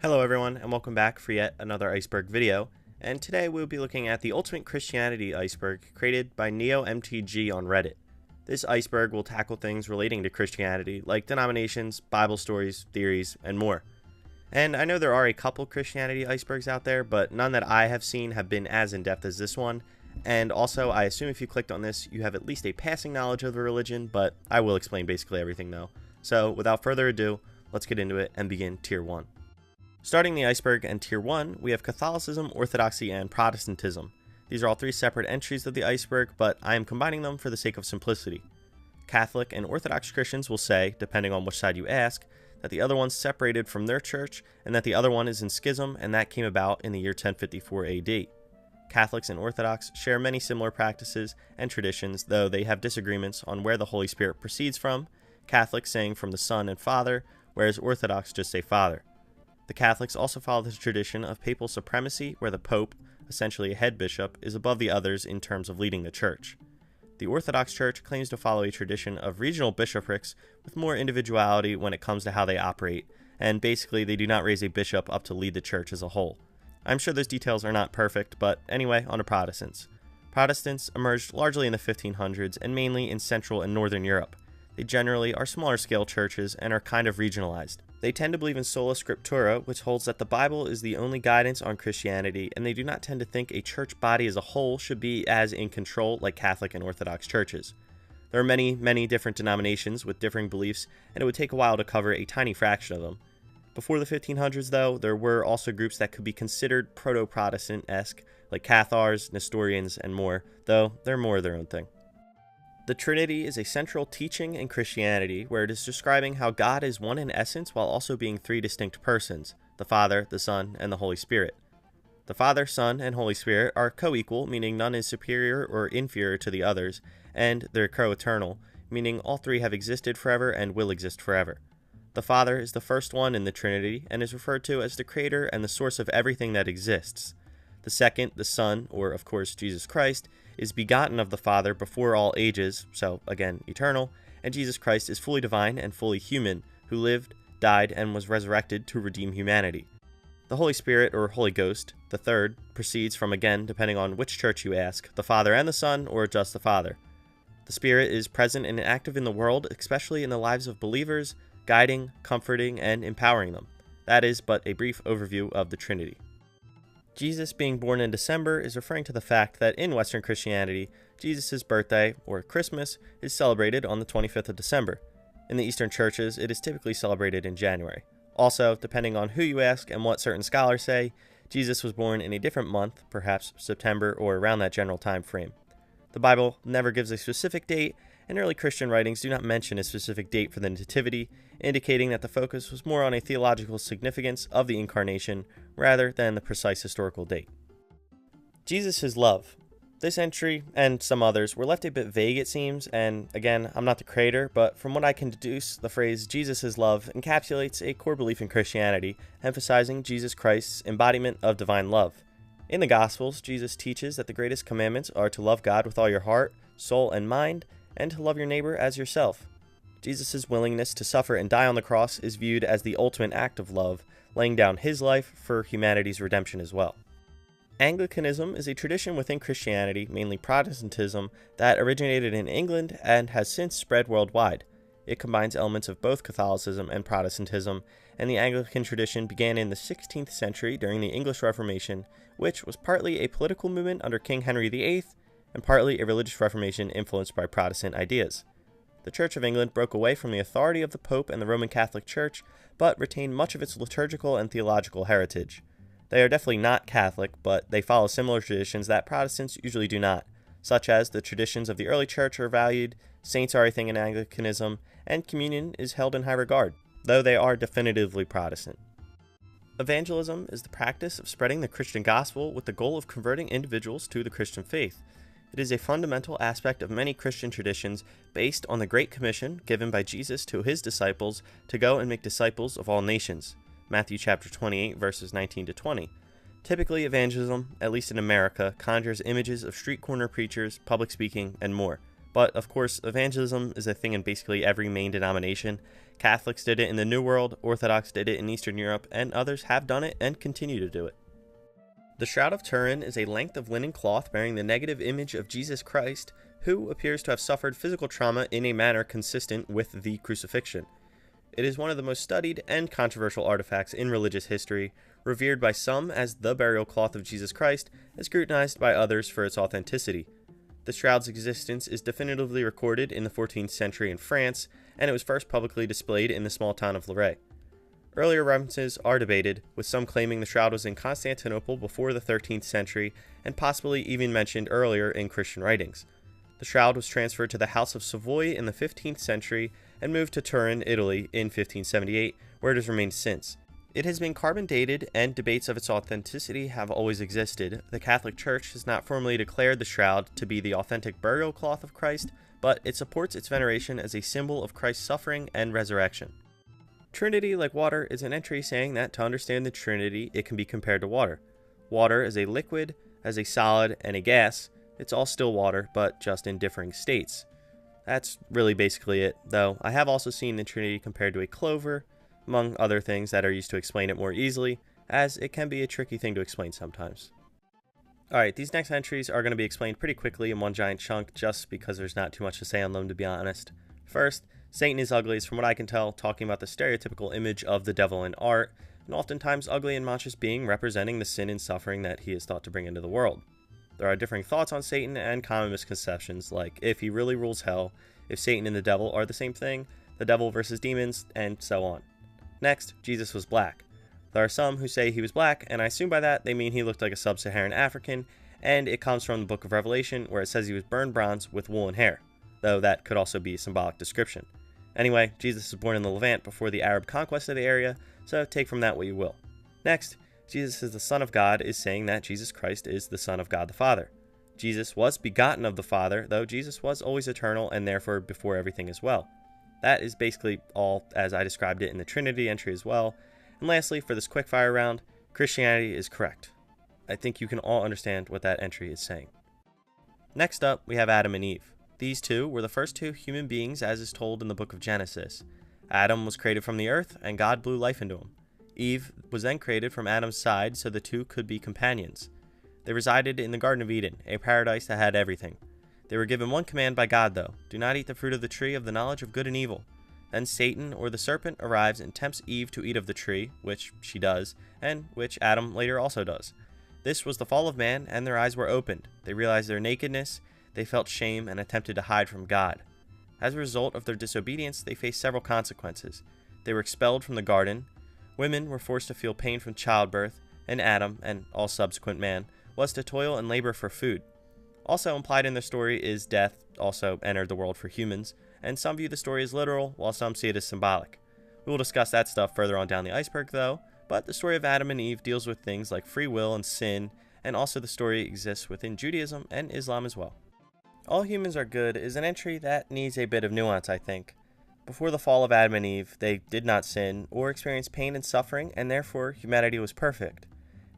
Hello everyone, and welcome back for yet another Iceberg video, and today we'll be looking at the Ultimate Christianity Iceberg created by NeoMTG on Reddit. This iceberg will tackle things relating to Christianity, like denominations, Bible stories, theories, and more. And I know there are a couple Christianity icebergs out there, but none that I have seen have been as in-depth as this one, and also I assume if you clicked on this, you have at least a passing knowledge of the religion, but I will explain basically everything though. So without further ado, let's get into it and begin Tier 1. Starting the iceberg and Tier 1, we have Catholicism, Orthodoxy, and Protestantism. These are all three separate entries of the iceberg, but I am combining them for the sake of simplicity. Catholic and Orthodox Christians will say, depending on which side you ask, that the other one's separated from their church and that the other one is in schism, and that came about in the year 1054 AD. Catholics and Orthodox share many similar practices and traditions, though they have disagreements on where the Holy Spirit proceeds from, Catholics saying from the Son and Father, whereas Orthodox just say Father. The Catholics also follow the tradition of papal supremacy, where the Pope, essentially a head bishop, is above the others in terms of leading the church. The Orthodox Church claims to follow a tradition of regional bishoprics with more individuality when it comes to how they operate, and basically they do not raise a bishop up to lead the church as a whole. I'm sure those details are not perfect, but anyway, on to Protestants. Protestants emerged largely in the 1500s and mainly in Central and Northern Europe. They generally are smaller scale churches and are kind of regionalized. They tend to believe in sola scriptura, which holds that the Bible is the only guidance on Christianity, and they do not tend to think a church body as a whole should be as in control like Catholic and Orthodox churches. There are many different denominations with differing beliefs, and it would take a while to cover a tiny fraction of them. Before the 1500s, though, there were also groups that could be considered proto-Protestant-esque, like Cathars, Nestorians, and more, though they're more their own thing. The Trinity is a central teaching in Christianity where it is describing how God is one in essence while also being three distinct persons, the Father, the Son, and the Holy Spirit. The Father, Son, and Holy Spirit are co-equal, meaning none is superior or inferior to the others, and they're co-eternal, meaning all three have existed forever and will exist forever. The Father is the first one in the Trinity and is referred to as the creator and the source of everything that exists. The second, the Son, or of course Jesus Christ, is begotten of the Father before all ages, so again, eternal, and Jesus Christ is fully divine and fully human, who lived, died, and was resurrected to redeem humanity. The Holy Spirit, or Holy Ghost, the third, proceeds from, again, depending on which church you ask, the Father and the Son, or just the Father. The Spirit is present and active in the world, especially in the lives of believers, guiding, comforting, and empowering them. That is but a brief overview of the Trinity. Jesus being born in December is referring to the fact that in Western Christianity, Jesus' birthday, or Christmas, is celebrated on the 25th of December. In the Eastern churches, it is typically celebrated in January. Also, depending on who you ask and what certain scholars say, Jesus was born in a different month, perhaps September or around that general time frame. The Bible never gives a specific date, and early Christian writings do not mention a specific date for the Nativity, indicating that the focus was more on a theological significance of the Incarnation rather than the precise historical date. Jesus' love. This entry, and some others, were left a bit vague it seems, and again, I'm not the creator, but from what I can deduce, the phrase Jesus' love encapsulates a core belief in Christianity, emphasizing Jesus Christ's embodiment of divine love. In the Gospels, Jesus teaches that the greatest commandments are to love God with all your heart, soul, and mind, and to love your neighbor as yourself. Jesus' willingness to suffer and die on the cross is viewed as the ultimate act of love, laying down his life for humanity's redemption as well. Anglicanism is a tradition within Christianity, mainly Protestantism, that originated in England and has since spread worldwide. It combines elements of both Catholicism and Protestantism, and the Anglican tradition began in the 16th century during the English Reformation, which was partly a political movement under King Henry VIII, and partly a religious reformation influenced by Protestant ideas. The Church of England broke away from the authority of the Pope and the Roman Catholic Church, but retained much of its liturgical and theological heritage. They are definitely not Catholic, but they follow similar traditions that Protestants usually do not, such as the traditions of the early church are valued, saints are a thing in Anglicanism, and communion is held in high regard, though they are definitively Protestant. Evangelism is the practice of spreading the Christian gospel with the goal of converting individuals to the Christian faith. It is a fundamental aspect of many Christian traditions based on the Great Commission given by Jesus to his disciples to go and make disciples of all nations. Matthew chapter 28 verses 19 to 20. Typically, evangelism, at least in America, conjures images of street corner preachers, public speaking, and more. But, of course, evangelism is a thing in basically every main denomination, Catholics did it in the New World, Orthodox did it in Eastern Europe, and others have done it and continue to do it. The Shroud of Turin is a length of linen cloth bearing the negative image of Jesus Christ, who appears to have suffered physical trauma in a manner consistent with the crucifixion. It is one of the most studied and controversial artifacts in religious history, revered by some as the burial cloth of Jesus Christ, and scrutinized by others for its authenticity. The shroud's existence is definitively recorded in the 14th century in France, and it was first publicly displayed in the small town of Lorraine. Earlier references are debated, with some claiming the shroud was in Constantinople before the 13th century, and possibly even mentioned earlier in Christian writings. The shroud was transferred to the House of Savoy in the 15th century and moved to Turin, Italy in 1578, where it has remained since. It has been carbon dated, and debates of its authenticity have always existed. The Catholic Church has not formally declared the shroud to be the authentic burial cloth of Christ, but it supports its veneration as a symbol of Christ's suffering and resurrection. Trinity, like water, is an entry saying that to understand the Trinity, it can be compared to water. Water is a liquid, as a solid, and a gas. It's all still water, but just in differing states. That's really basically it, though I have also seen the Trinity compared to a clover, among other things that are used to explain it more easily, as it can be a tricky thing to explain sometimes. Alright, these next entries are going to be explained pretty quickly in one giant chunk, just because there's not too much to say on them, to be honest. First, Satan is ugly is, from what I can tell, talking about the stereotypical image of the devil in art, and oftentimes ugly and monstrous being representing the sin and suffering that he is thought to bring into the world. There are differing thoughts on Satan and common misconceptions, like if he really rules hell, if Satan and the devil are the same thing, the devil versus demons, and so on. Next, Jesus was black. There are some who say he was black, and I assume by that they mean he looked like a sub-Saharan African, and it comes from the book of Revelation, where it says he was burned bronze with wool and hair, though that could also be a symbolic description. Anyway, Jesus was born in the Levant before the Arab conquest of the area, so take from that what you will. Next, Jesus is the Son of God is saying that Jesus Christ is the Son of God the Father. Jesus was begotten of the Father, though Jesus was always eternal and therefore before everything as well. That is basically all as I described it in the Trinity entry as well. And lastly, for this quickfire round, Christianity is correct. I think you can all understand what that entry is saying. Next up, we have Adam and Eve. These two were the first two human beings as is told in the book of Genesis. Adam was created from the earth, and God blew life into him. Eve was then created from Adam's side so the two could be companions. They resided in the Garden of Eden, a paradise that had everything. They were given one command by God though, do not eat the fruit of the tree of the knowledge of good and evil. Then Satan, or the serpent, arrives and tempts Eve to eat of the tree, which she does, and which Adam later also does. This was the fall of man, and their eyes were opened. They realized their nakedness, they felt shame, and attempted to hide from God. As a result of their disobedience, they faced several consequences. They were expelled from the garden, women were forced to feel pain from childbirth, and Adam, and all subsequent man, was to toil and labor for food. Also implied in the story is death also entered the world for humans, and some view the story as literal, while some see it as symbolic. We will discuss that stuff further on down the iceberg though, but the story of Adam and Eve deals with things like free will and sin, and also the story exists within Judaism and Islam as well. All humans are good is an entry that needs a bit of nuance, I think. Before the fall of Adam and Eve, they did not sin or experience pain and suffering, and therefore humanity was perfect.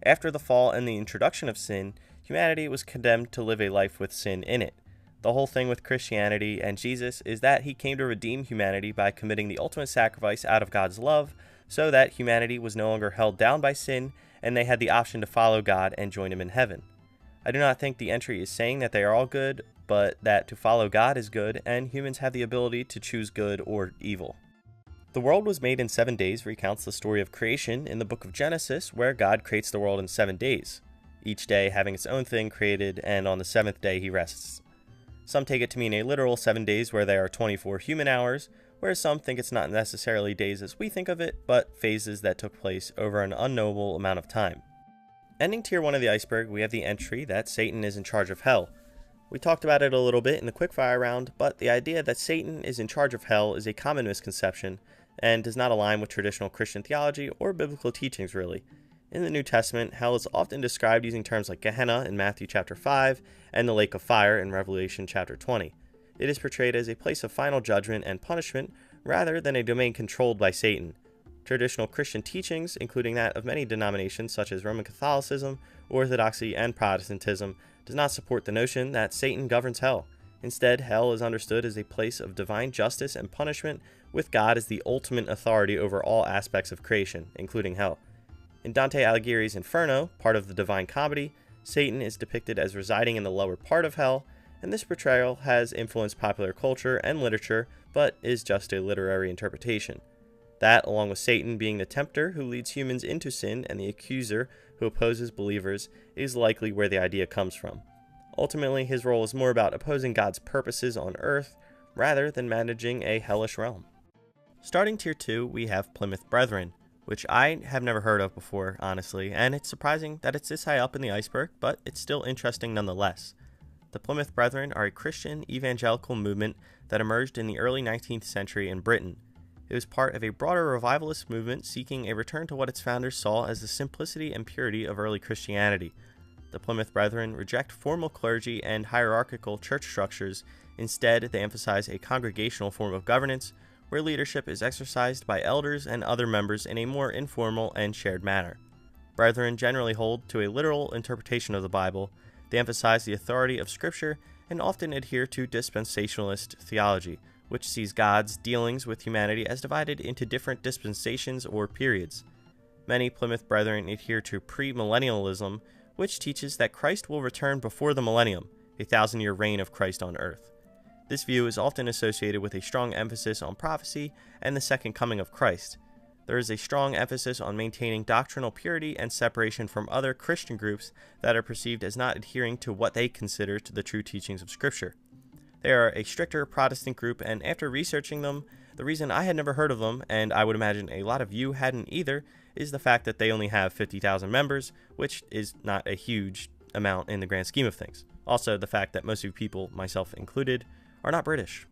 After the fall and the introduction of sin, humanity was condemned to live a life with sin in it. The whole thing with Christianity and Jesus is that he came to redeem humanity by committing the ultimate sacrifice out of God's love, so that humanity was no longer held down by sin, and they had the option to follow God and join him in heaven. I do not think the entry is saying that they are all good, but that to follow God is good, and humans have the ability to choose good or evil. The world was made in 7 days recounts the story of creation in the book of Genesis, where God creates the world in 7 days, each day having its own thing created, and on the 7th day he rests. Some take it to mean a literal 7 days where there are 24 human hours, whereas some think it's not necessarily days as we think of it, but phases that took place over an unknowable amount of time. Ending tier 1 of the iceberg, we have the entry that Satan is in charge of hell. We talked about it a little bit in the quickfire round, but the idea that Satan is in charge of hell is a common misconception and does not align with traditional Christian theology or biblical teachings really. In the New Testament, hell is often described using terms like Gehenna in Matthew chapter 5 and the lake of fire in Revelation chapter 20. It is portrayed as a place of final judgment and punishment rather than a domain controlled by Satan. Traditional Christian teachings, including that of many denominations such as Roman Catholicism, Orthodoxy, and Protestantism, does not support the notion that Satan governs hell. Instead, hell is understood as a place of divine justice and punishment with God as the ultimate authority over all aspects of creation, including hell. In Dante Alighieri's Inferno, part of the Divine Comedy, Satan is depicted as residing in the lower part of hell, and this portrayal has influenced popular culture and literature, but is just a literary interpretation. That, along with Satan being the tempter who leads humans into sin and the accuser who opposes believers, is likely where the idea comes from. Ultimately, his role is more about opposing God's purposes on earth, rather than managing a hellish realm. Starting Tier 2, we have Plymouth Brethren, which I have never heard of before, honestly, and it's surprising that it's this high up in the iceberg, but it's still interesting nonetheless. The Plymouth Brethren are a Christian evangelical movement that emerged in the early 19th century in Britain. It was part of a broader revivalist movement seeking a return to what its founders saw as the simplicity and purity of early Christianity. The Plymouth Brethren reject formal clergy and hierarchical church structures. Instead, they emphasize a congregational form of governance, where leadership is exercised by elders and other members in a more informal and shared manner. Brethren generally hold to a literal interpretation of the Bible. They emphasize the authority of Scripture and often adhere to dispensationalist theology, which sees God's dealings with humanity as divided into different dispensations or periods. Many Plymouth Brethren adhere to premillennialism, which teaches that Christ will return before the millennium, a 1,000-year reign of Christ on earth. This view is often associated with a strong emphasis on prophecy and the second coming of Christ. There is a strong emphasis on maintaining doctrinal purity and separation from other Christian groups that are perceived as not adhering to what they consider to the true teachings of Scripture. They are a stricter Protestant group, and after researching them, the reason I had never heard of them, and I would imagine a lot of you hadn't either, is the fact that they only have 50,000 members, which is not a huge amount in the grand scheme of things. Also, the fact that most of you people, myself included, are not British.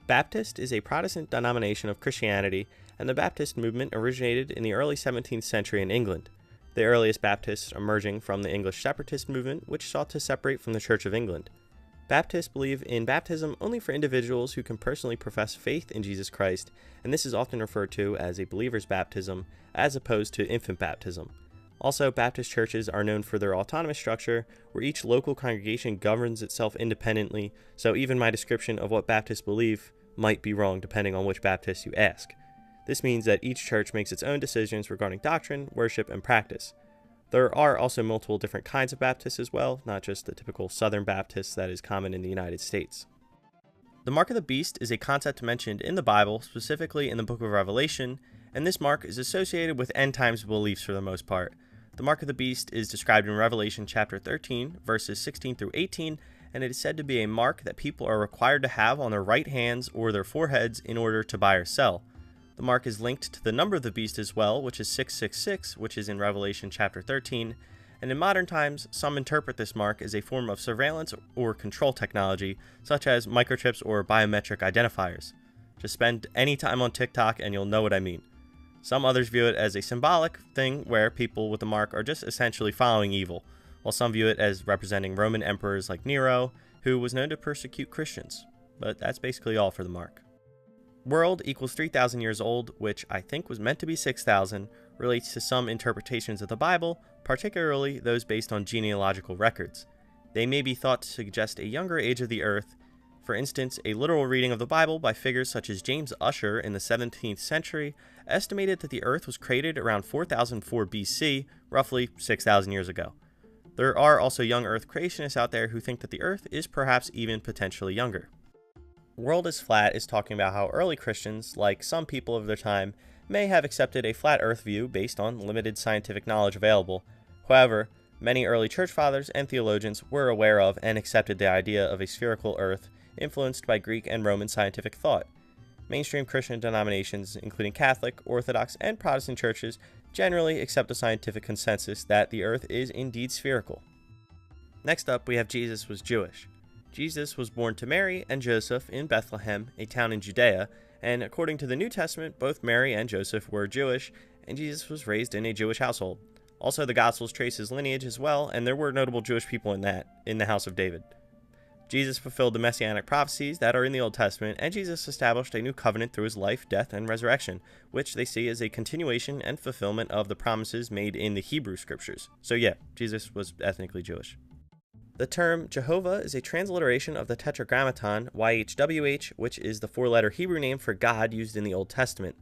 Baptist is a Protestant denomination of Christianity, and the Baptist movement originated in the early 17th century in England. The earliest Baptists emerging from the English separatist movement, which sought to separate from the Church of England. Baptists believe in baptism only for individuals who can personally profess faith in Jesus Christ, and this is often referred to as a believer's baptism, as opposed to infant baptism. Also, Baptist churches are known for their autonomous structure, where each local congregation governs itself independently, so even my description of what Baptists believe might be wrong depending on which Baptist you ask. This means that each church makes its own decisions regarding doctrine, worship, and practice. There are also multiple different kinds of Baptists as well, not just the typical Southern Baptist that is common in the United States. The mark of the beast is a concept mentioned in the Bible, specifically in the book of Revelation, and this mark is associated with end times beliefs for the most part. The mark of the beast is described in Revelation chapter 13, verses 16 through 18, and it is said to be a mark that people are required to have on their right hands or their foreheads in order to buy or sell. The mark is linked to the number of the beast as well, which is 666, which is in Revelation chapter 13, and in modern times, some interpret this mark as a form of surveillance or control technology, such as microchips or biometric identifiers. Just spend any time on TikTok and you'll know what I mean. Some others view it as a symbolic thing where people with the mark are just essentially following evil, while some view it as representing Roman emperors like Nero, who was known to persecute Christians. But that's basically all for the mark. World equals 3,000 years old, which I think was meant to be 6,000, relates to some interpretations of the Bible, particularly those based on genealogical records. They may be thought to suggest a younger age of the earth. For instance, a literal reading of the Bible by figures such as James Ussher in the 17th century estimated that the earth was created around 4004 BC, roughly 6,000 years ago. There are also young earth creationists out there who think that the earth is perhaps even potentially younger. World is Flat is talking about how early Christians, like some people of their time, may have accepted a flat earth view based on limited scientific knowledge available. However, many early church fathers and theologians were aware of and accepted the idea of a spherical earth, influenced by Greek and Roman scientific thought. Mainstream Christian denominations, including Catholic, Orthodox, and Protestant churches, generally accept the scientific consensus that the earth is indeed spherical. Next up, we have Jesus was Jewish. Jesus was born to Mary and Joseph in Bethlehem, a town in Judea, and according to the New Testament, both Mary and Joseph were Jewish, and Jesus was raised in a Jewish household. Also, the Gospels trace his lineage as well, and there were notable Jewish people in the house of David. Jesus fulfilled the messianic prophecies that are in the Old Testament, and Jesus established a new covenant through his life, death, and resurrection, which they see as a continuation and fulfillment of the promises made in the Hebrew scriptures. So yeah, Jesus was ethnically Jewish. The term Jehovah is a transliteration of the Tetragrammaton, YHWH, which is the four-letter Hebrew name for God used in the Old Testament.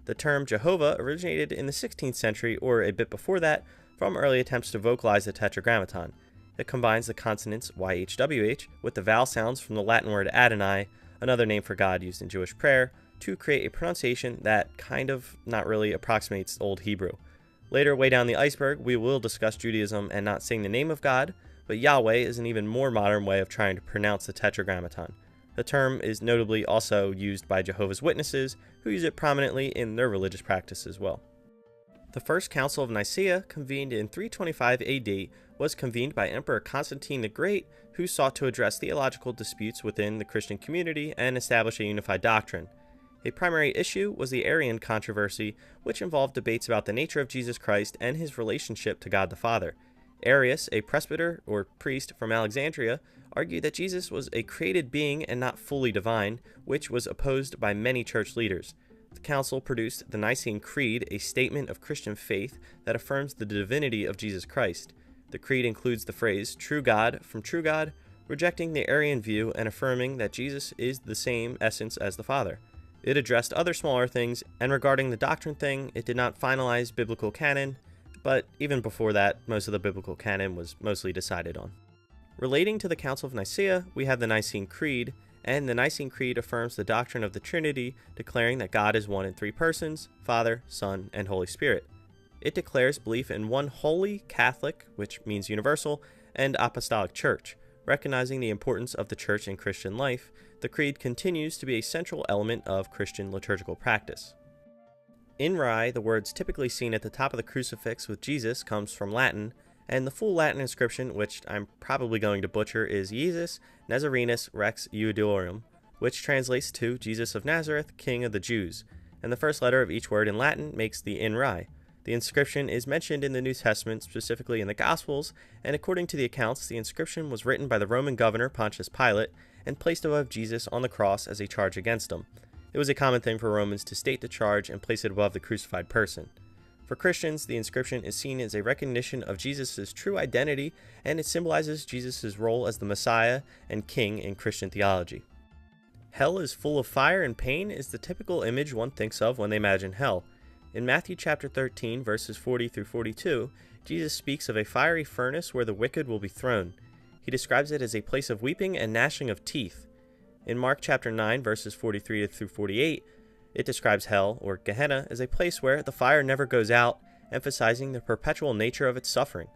The term Jehovah originated in the 16th century, or a bit before that, from early attempts to vocalize the Tetragrammaton. It combines the consonants YHWH with the vowel sounds from the Latin word Adonai, another name for God used in Jewish prayer, to create a pronunciation that kind of, not really, approximates Old Hebrew. Later, way down the iceberg, we will discuss Judaism and not saying the name of God, but Yahweh is an even more modern way of trying to pronounce the Tetragrammaton. The term is notably also used by Jehovah's Witnesses, who use it prominently in their religious practice as well. The First Council of Nicaea, convened in 325 AD, was convened by Emperor Constantine the Great, who sought to address theological disputes within the Christian community and establish a unified doctrine. A primary issue was the Arian controversy, which involved debates about the nature of Jesus Christ and his relationship to God the Father. Arius, a presbyter or priest from Alexandria, argued that Jesus was a created being and not fully divine, which was opposed by many church leaders. The council produced the Nicene Creed, a statement of Christian faith that affirms the divinity of Jesus Christ. The creed includes the phrase, true God from true God, rejecting the Arian view and affirming that Jesus is the same essence as the Father. It addressed other smaller things, and regarding the doctrine thing, it did not finalize biblical canon, but even before that, most of the biblical canon was mostly decided on. Relating to the Council of Nicaea, we have the Nicene Creed, and the Nicene Creed affirms the doctrine of the Trinity, declaring that God is one in three persons, Father, Son, and Holy Spirit. It declares belief in one holy, Catholic, which means universal, and apostolic church. Recognizing the importance of the church in Christian life, the Creed continues to be a central element of Christian liturgical practice. In Rye, the words typically seen at the top of the crucifix with Jesus comes from Latin, and the full Latin inscription, which I'm probably going to butcher, is Jesus Nazarenus Rex Iudiorum, which translates to Jesus of Nazareth, King of the Jews, and the first letter of each word in Latin makes the in Rye. The inscription is mentioned in the New Testament, specifically in the Gospels, and according to the accounts, the inscription was written by the Roman governor Pontius Pilate and placed above Jesus on the cross as a charge against him. It was a common thing for Romans to state the charge and place it above the crucified person. For Christians, the inscription is seen as a recognition of Jesus' true identity, and it symbolizes Jesus' role as the Messiah and King in Christian theology. Hell is full of fire and pain is the typical image one thinks of when they imagine hell. In Matthew chapter 13, verses 40 through 42, Jesus speaks of a fiery furnace where the wicked will be thrown. He describes it as a place of weeping and gnashing of teeth. In Mark chapter 9, verses 43 through 48, it describes hell, or Gehenna, as a place where the fire never goes out, emphasizing the perpetual nature of its suffering.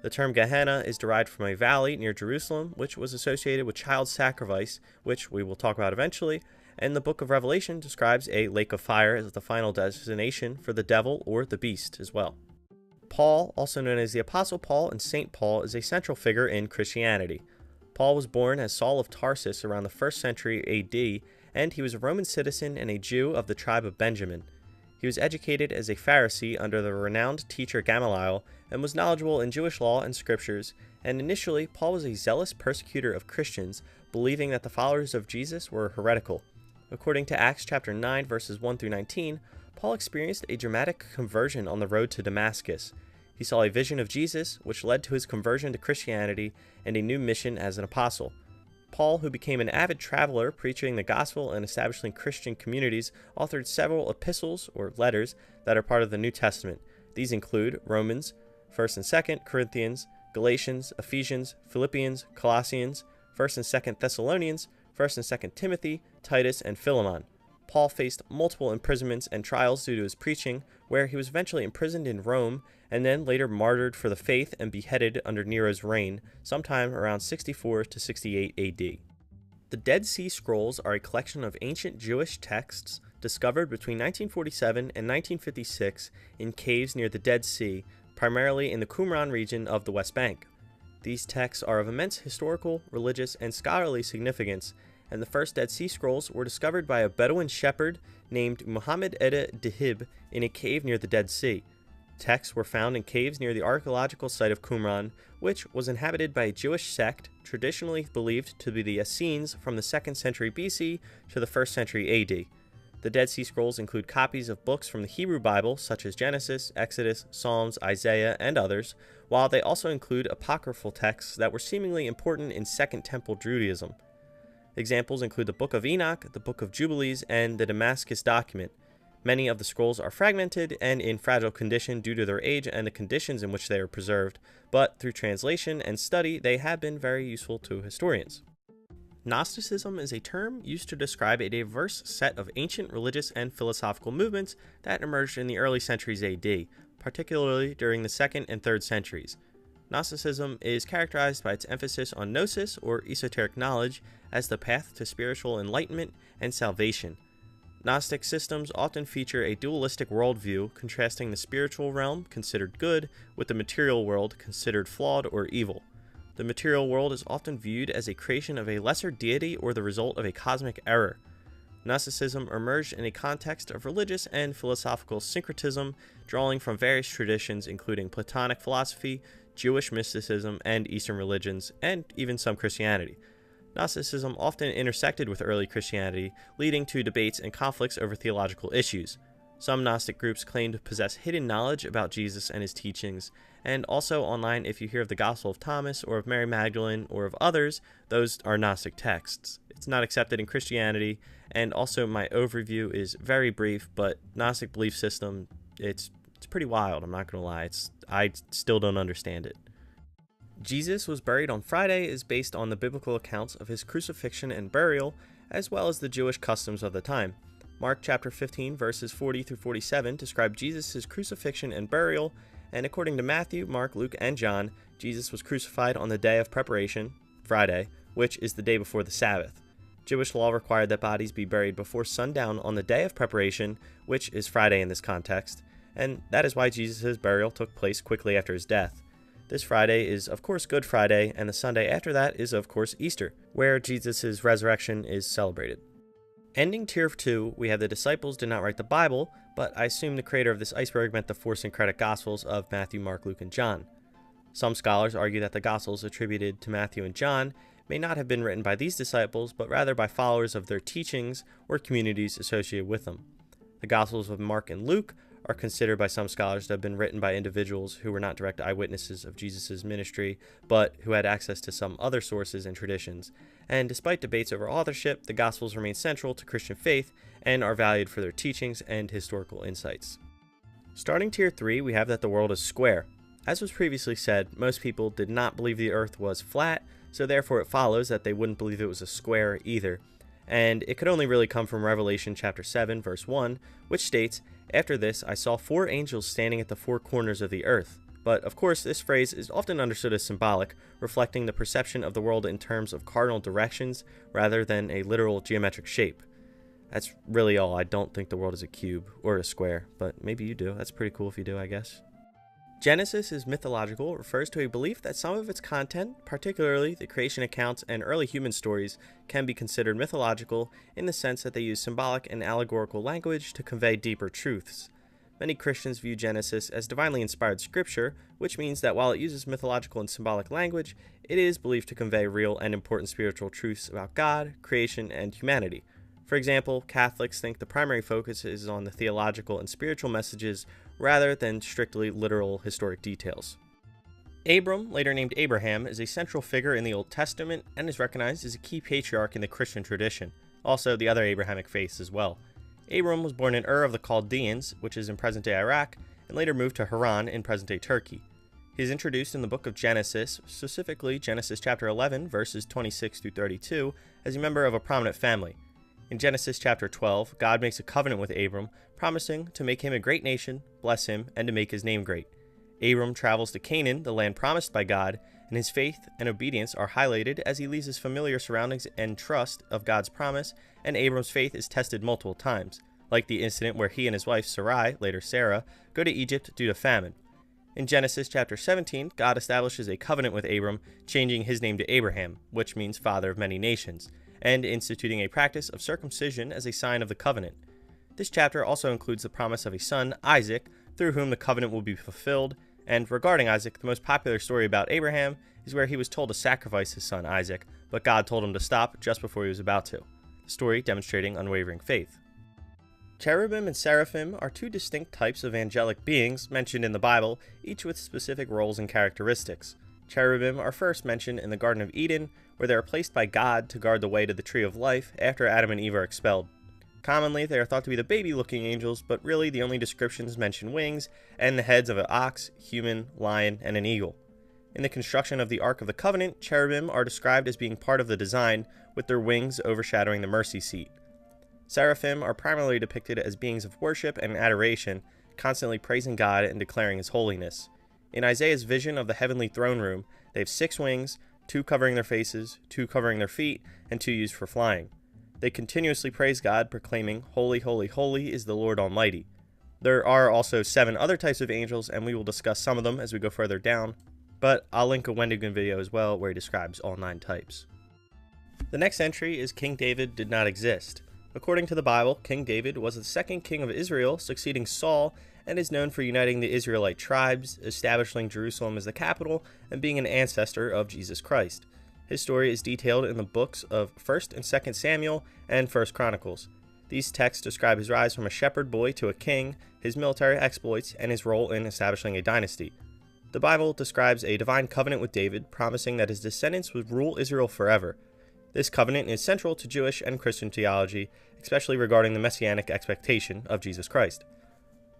The term Gehenna is derived from a valley near Jerusalem, which was associated with child sacrifice, which we will talk about eventually, and the book of Revelation describes a lake of fire as the final destination for the devil or the beast as well. Paul, also known as the Apostle Paul and Saint Paul, is a central figure in Christianity. Paul was born as Saul of Tarsus around the 1st century AD, and he was a Roman citizen and a Jew of the tribe of Benjamin. He was educated as a Pharisee under the renowned teacher Gamaliel and was knowledgeable in Jewish law and scriptures, and initially Paul was a zealous persecutor of Christians, believing that the followers of Jesus were heretical. According to Acts chapter 9, verses 1 through 19, Paul experienced a dramatic conversion on the road to Damascus. He saw a vision of Jesus, which led to his conversion to Christianity and a new mission as an apostle. Paul, who became an avid traveler preaching the gospel and establishing Christian communities, authored several epistles or letters that are part of the New Testament. These include Romans, 1st and 2nd Corinthians, Galatians, Ephesians, Philippians, Colossians, 1st and 2nd Thessalonians, 1st and 2nd Timothy, Titus, and Philemon. Paul faced multiple imprisonments and trials due to his preaching, where he was eventually imprisoned in Rome and then later martyred for the faith and beheaded under Nero's reign, sometime around 64 to 68 AD. The Dead Sea Scrolls are a collection of ancient Jewish texts discovered between 1947 and 1956 in caves near the Dead Sea, primarily in the Qumran region of the West Bank. These texts are of immense historical, religious, and scholarly significance, and the first Dead Sea Scrolls were discovered by a Bedouin shepherd named Muhammad Eda Dihib in a cave near the Dead Sea. Texts were found in caves near the archaeological site of Qumran, which was inhabited by a Jewish sect traditionally believed to be the Essenes from the 2nd century BC to the 1st century AD. The Dead Sea Scrolls include copies of books from the Hebrew Bible, such as Genesis, Exodus, Psalms, Isaiah, and others, while they also include apocryphal texts that were seemingly important in Second Temple Judaism. Examples include the Book of Enoch, the Book of Jubilees, and the Damascus document. Many of the scrolls are fragmented and in fragile condition due to their age and the conditions in which they are preserved, but through translation and study, they have been very useful to historians. Gnosticism is a term used to describe a diverse set of ancient religious and philosophical movements that emerged in the early centuries AD, particularly during the 2nd and 3rd centuries. Gnosticism is characterized by its emphasis on gnosis, or esoteric knowledge, as the path to spiritual enlightenment and salvation. Gnostic systems often feature a dualistic worldview, contrasting the spiritual realm, considered good, with the material world, considered flawed or evil. The material world is often viewed as a creation of a lesser deity or the result of a cosmic error. Gnosticism emerged in a context of religious and philosophical syncretism, drawing from various traditions including Platonic philosophy, Jewish mysticism, and Eastern religions, and even some Christianity. Gnosticism often intersected with early Christianity, leading to debates and conflicts over theological issues. Some Gnostic groups claim to possess hidden knowledge about Jesus and his teachings, and also online, if you hear of the Gospel of Thomas or of Mary Magdalene or of others, those are Gnostic texts. It's not accepted in Christianity, and also my overview is very brief, but Gnostic belief system, it's pretty wild, I'm not going to lie. I still don't understand it. Jesus was buried on Friday is based on the biblical accounts of his crucifixion and burial, as well as the Jewish customs of the time. Mark chapter 15 verses 40 through 47 describe Jesus' crucifixion and burial, and according to Matthew, Mark, Luke, and John, Jesus was crucified on the day of preparation, Friday, which is the day before the Sabbath. Jewish law required that bodies be buried before sundown on the day of preparation, which is Friday in this context, and that is why Jesus' burial took place quickly after his death. This Friday is, of course, Good Friday, and the Sunday after that is, of course, Easter, where Jesus' resurrection is celebrated. Ending Tier 2, we have the disciples did not write the Bible, but I assume the creator of this iceberg meant the four syncretic Gospels of Matthew, Mark, Luke, and John. Some scholars argue that the Gospels attributed to Matthew and John may not have been written by these disciples, but rather by followers of their teachings or communities associated with them. The Gospels of Mark and Luke are considered by some scholars to have been written by individuals who were not direct eyewitnesses of Jesus' ministry, but who had access to some other sources and traditions. And despite debates over authorship, the Gospels remain central to Christian faith and are valued for their teachings and historical insights. Starting Tier 3, we have that the world is square. As was previously said, most people did not believe the earth was flat, so therefore it follows that they wouldn't believe it was a square either. And it could only really come from Revelation chapter 7, verse 1, which states, "After this I saw 4 angels standing at the 4 corners of the earth." But of course, this phrase is often understood as symbolic, reflecting the perception of the world in terms of cardinal directions rather than a literal geometric shape. That's really all. I don't think the world is a cube or a square, but maybe you do. That's pretty cool if you do, I guess. Genesis is mythological, refers to a belief that some of its content, particularly the creation accounts and early human stories, can be considered mythological in the sense that they use symbolic and allegorical language to convey deeper truths. Many Christians view Genesis as divinely inspired scripture, which means that while it uses mythological and symbolic language, it is believed to convey real and important spiritual truths about God, creation, and humanity. For example, Catholics think the primary focus is on the theological and spiritual messages rather than strictly literal historic details. Abram, later named Abraham, is a central figure in the Old Testament and is recognized as a key patriarch in the Christian tradition, also the other Abrahamic faiths as well. Abram was born in Ur of the Chaldeans, which is in present-day Iraq, and later moved to Haran in present-day Turkey. He is introduced in the book of Genesis, specifically Genesis chapter 11, verses 26 through 32, as a member of a prominent family. In Genesis chapter 12, God makes a covenant with Abram, promising to make him a great nation, bless him, and to make his name great. Abram travels to Canaan, the land promised by God, and his faith and obedience are highlighted as he leaves his familiar surroundings and trust of God's promise, and Abram's faith is tested multiple times, like the incident where he and his wife Sarai, later Sarah, go to Egypt due to famine. In Genesis chapter 17, God establishes a covenant with Abram, changing his name to Abraham, which means father of many nations, and instituting a practice of circumcision as a sign of the covenant. This chapter also includes the promise of a son, Isaac, through whom the covenant will be fulfilled, and regarding Isaac, the most popular story about Abraham is where he was told to sacrifice his son Isaac, but God told him to stop just before he was about to. The story demonstrating unwavering faith. Cherubim and seraphim are two distinct types of angelic beings mentioned in the Bible, each with specific roles and characteristics. Cherubim are first mentioned in the Garden of Eden, where they are placed by God to guard the way to the tree of life after Adam and Eve are expelled. Commonly, they are thought to be the baby-looking angels, but really the only descriptions mention wings and the heads of an ox, human, lion, and an eagle. In the construction of the Ark of the Covenant, cherubim are described as being part of the design, with their wings overshadowing the mercy seat. Seraphim are primarily depicted as beings of worship and adoration, constantly praising God and declaring His holiness. In Isaiah's vision of the heavenly throne room, they have 6 wings, 2 covering their faces, 2 covering their feet, and 2 used for flying. They continuously praise God, proclaiming, "Holy, holy, holy is the Lord Almighty." There are also 7 other types of angels, and we will discuss some of them as we go further down, but I'll link a Wendigo video as well where he describes all 9 types. The next entry is King David did not exist. According to the Bible, King David was the second king of Israel, succeeding Saul, and is known for uniting the Israelite tribes, establishing Jerusalem as the capital, and being an ancestor of Jesus Christ. His story is detailed in the books of 1st and 2nd Samuel and 1st Chronicles. These texts describe his rise from a shepherd boy to a king, his military exploits, and his role in establishing a dynasty. The Bible describes a divine covenant with David, promising that his descendants would rule Israel forever. This covenant is central to Jewish and Christian theology, especially regarding the messianic expectation of Jesus Christ.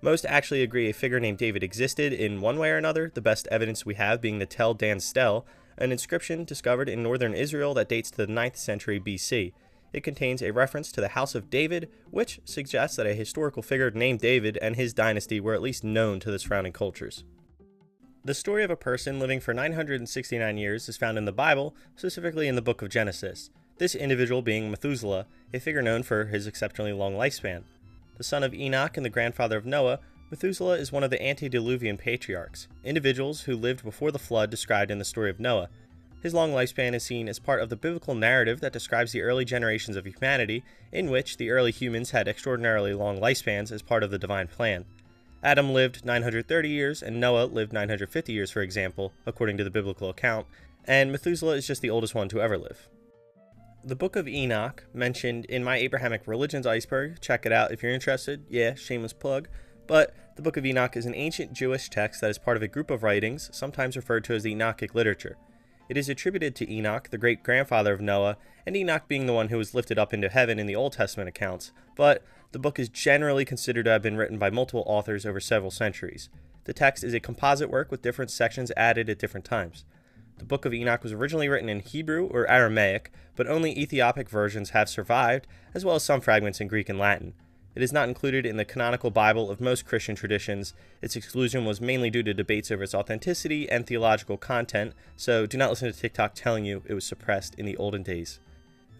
Most actually agree a figure named David existed in one way or another, the best evidence we have being the Tel Dan Stele, an inscription discovered in northern Israel that dates to the 9th century BC. It contains a reference to the House of David, which suggests that a historical figure named David and his dynasty were at least known to the surrounding cultures. The story of a person living for 969 years is found in the Bible, specifically in the book of Genesis, this individual being Methuselah, a figure known for his exceptionally long lifespan. The son of Enoch and the grandfather of Noah, Methuselah is one of the antediluvian patriarchs, individuals who lived before the flood described in the story of Noah. His long lifespan is seen as part of the biblical narrative that describes the early generations of humanity, in which the early humans had extraordinarily long lifespans as part of the divine plan. Adam lived 930 years, and Noah lived 950 years, for example, according to the biblical account, and Methuselah is just the oldest one to ever live. The Book of Enoch, mentioned in my Abrahamic Religions Iceberg, check it out if you're interested, yeah, shameless plug, but the Book of Enoch is an ancient Jewish text that is part of a group of writings, sometimes referred to as the Enochic literature. It is attributed to Enoch, the great-grandfather of Noah, and Enoch being the one who was lifted up into heaven in the Old Testament accounts, but the book is generally considered to have been written by multiple authors over several centuries. The text is a composite work with different sections added at different times. The Book of Enoch was originally written in Hebrew or Aramaic, but only Ethiopic versions have survived, as well as some fragments in Greek and Latin. It is not included in the canonical Bible of most Christian traditions. Its exclusion was mainly due to debates over its authenticity and theological content, so do not listen to TikTok telling you it was suppressed in the olden days.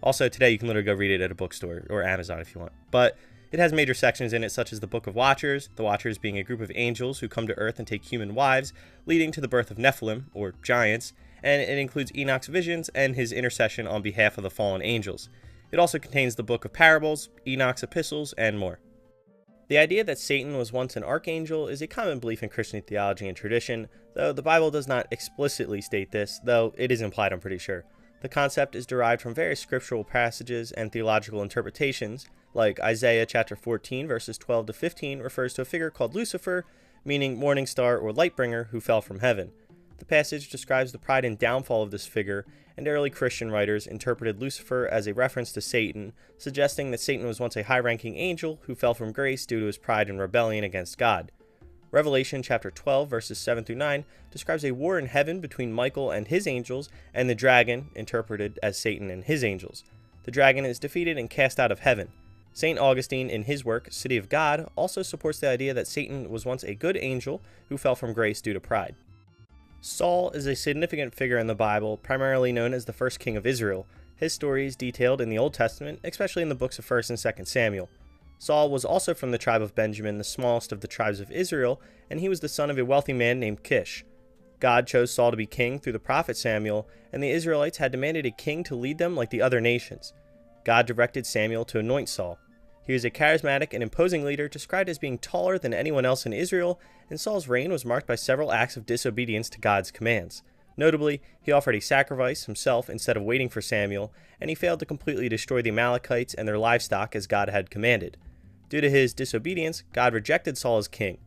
Also, today you can literally go read it at a bookstore or Amazon if you want. But it has major sections in it such as the Book of Watchers, the Watchers being a group of angels who come to earth and take human wives, leading to the birth of Nephilim, or giants, and it includes Enoch's visions and his intercession on behalf of the fallen angels. It also contains the Book of Parables, Enoch's epistles, and more. The idea that Satan was once an archangel is a common belief in Christian theology and tradition, though the Bible does not explicitly state this, though it is implied, I'm pretty sure. The concept is derived from various scriptural passages and theological interpretations, like Isaiah chapter 14 verses 12 to 15 refers to a figure called Lucifer, meaning morning star or light bringer, who fell from heaven. The passage describes the pride and downfall of this figure, and early Christian writers interpreted Lucifer as a reference to Satan, suggesting that Satan was once a high-ranking angel who fell from grace due to his pride and rebellion against God. Revelation chapter 12 verses 7 through 9 describes a war in heaven between Michael and his angels and the dragon, interpreted as Satan and his angels. The dragon is defeated and cast out of heaven. St. Augustine, in his work City of God, also supports the idea that Satan was once a good angel who fell from grace due to pride. Saul is a significant figure in the Bible, primarily known as the first king of Israel. His story is detailed in the Old Testament, especially in the books of 1st and 2nd Samuel. Saul was also from the tribe of Benjamin, the smallest of the tribes of Israel, and he was the son of a wealthy man named Kish. God chose Saul to be king through the prophet Samuel, and the Israelites had demanded a king to lead them like the other nations. God directed Samuel to anoint Saul. He was a charismatic and imposing leader, described as being taller than anyone else in Israel, and Saul's reign was marked by several acts of disobedience to God's commands. Notably, he offered a sacrifice himself instead of waiting for Samuel, and he failed to completely destroy the Amalekites and their livestock as God had commanded. Due to his disobedience, God rejected Saul as king.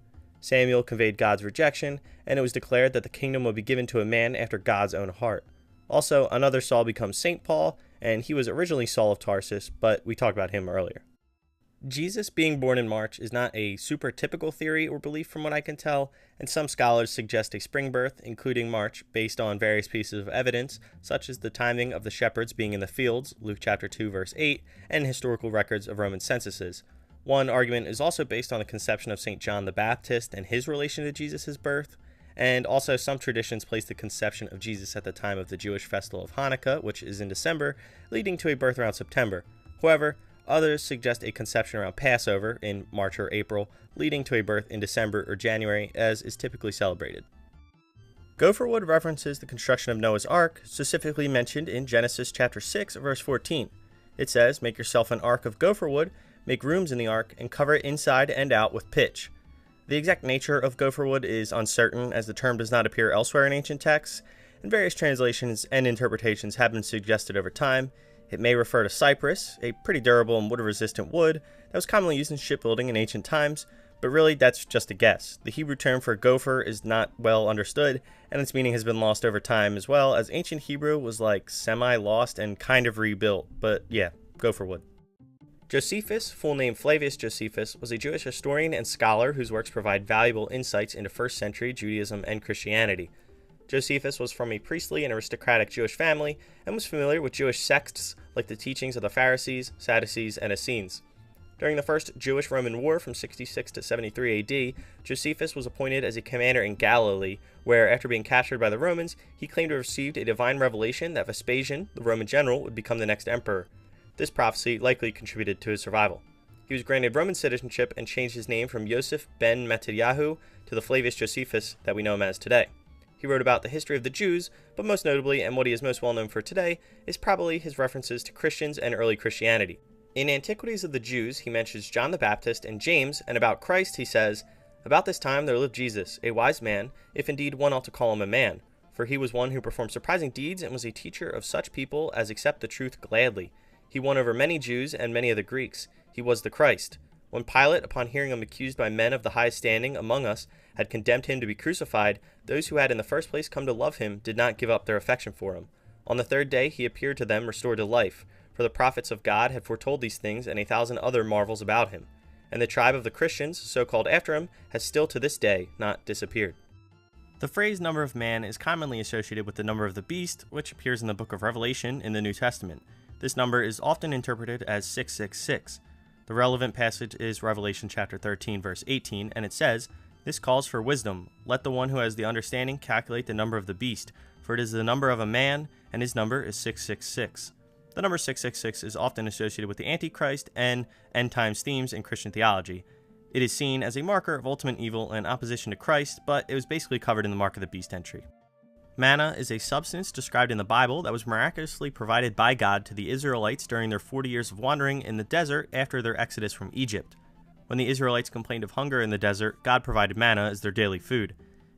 Samuel conveyed God's rejection, and it was declared that the kingdom would be given to a man after God's own heart. Also, another Saul becomes St. Paul, and he was originally Saul of Tarsus, but we talked about him earlier. Jesus being born in March is not a super typical theory or belief from what I can tell, and some scholars suggest a spring birth, including March, based on various pieces of evidence, such as the timing of the shepherds being in the fields, Luke chapter 2 verse 8, and historical records of Roman censuses. One argument is also based on the conception of St. John the Baptist and his relation to Jesus' birth, and also some traditions place the conception of Jesus at the time of the Jewish festival of Hanukkah, which is in December, leading to a birth around September. However, others suggest a conception around Passover in March or April, leading to a birth in December or January, as is typically celebrated. Gopherwood references the construction of Noah's Ark, specifically mentioned in Genesis chapter 6, verse 14. It says, "Make yourself an ark of gopher wood, make rooms in the ark, and cover it inside and out with pitch." The exact nature of gopher wood is uncertain, as the term does not appear elsewhere in ancient texts, and various translations and interpretations have been suggested over time. It may refer to cypress, a pretty durable and water-resistant wood that was commonly used in shipbuilding in ancient times, but really that's just a guess. The Hebrew term for gopher is not well understood, and its meaning has been lost over time as well, as ancient Hebrew was like semi-lost and kind of rebuilt, but yeah, gopher wood. Josephus, full name Flavius Josephus, was a Jewish historian and scholar whose works provide valuable insights into first century Judaism and Christianity. Josephus was from a priestly and aristocratic Jewish family and was familiar with Jewish sects like the teachings of the Pharisees, Sadducees, and Essenes. During the First Jewish-Roman War from 66 to 73 AD, Josephus was appointed as a commander in Galilee, where, after being captured by the Romans, he claimed to have received a divine revelation that Vespasian, the Roman general, would become the next emperor. This prophecy likely contributed to his survival. He was granted Roman citizenship and changed his name from Yosef ben Mattityahu to the Flavius Josephus that we know him as today. He wrote about the history of the Jews, but most notably, and what he is most well known for today, is probably his references to Christians and early Christianity. In Antiquities of the Jews, he mentions John the Baptist and James, and about Christ he says, "About this time there lived Jesus, a wise man, if indeed one ought to call him a man, for he was one who performed surprising deeds and was a teacher of such people as accept the truth gladly. He won over many Jews and many of the Greeks. He was the Christ. When Pilate, upon hearing him accused by men of the highest standing among us, had condemned him to be crucified, those who had in the first place come to love him did not give up their affection for him. On the third day he appeared to them restored to life, for the prophets of God had foretold these things and 1,000 other marvels about him. And the tribe of the Christians, so called after him, has still to this day not disappeared." The phrase number of man is commonly associated with the number of the beast, which appears in the book of Revelation in the New Testament. This number is often interpreted as 666. The relevant passage is Revelation chapter 13, verse 18, and it says, "This calls for wisdom. Let the one who has the understanding calculate the number of the beast, for it is the number of a man, and his number is 666. The number 666 is often associated with the Antichrist and end times themes in Christian theology. It is seen as a marker of ultimate evil and opposition to Christ, but it was basically covered in the Mark of the Beast entry. Manna is a substance described in the Bible that was miraculously provided by God to the Israelites during their 40 years of wandering in the desert after their exodus from Egypt. When the Israelites complained of hunger in the desert, God provided manna as their daily food.